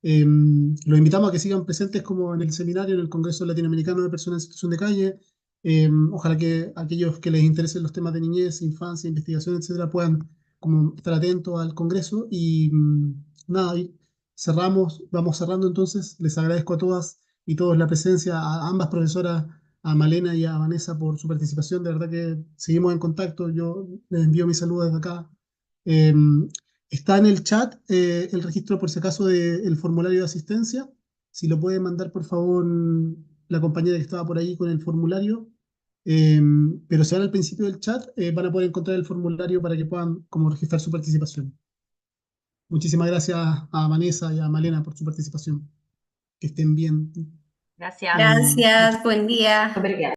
Los invitamos a que sigan presentes como en el seminario, en el Congreso Latinoamericano de Personas en Situación de Calle. Ojalá que aquellos que les interesen los temas de niñez, infancia, investigación, etcétera, puedan como estar atentos al Congreso. Y nada, y vamos cerrando entonces. Les agradezco a todas y todos la presencia, a ambas profesoras, a Malena y a Vanessa por su participación. De verdad que seguimos en contacto. Yo les envío mis saludos desde acá. Eh, Está en el chat el registro, por si acaso, del formulario de asistencia. Si lo puede mandar, por favor, la compañera que estaba por ahí con el formulario. Eh, pero si van al principio del chat, van a poder encontrar el formulario para que puedan como registrar su participación. Muchísimas gracias a Vanessa y a Malena por su participación. Que estén bien. Gracias. Gracias, buen día. Obrigada.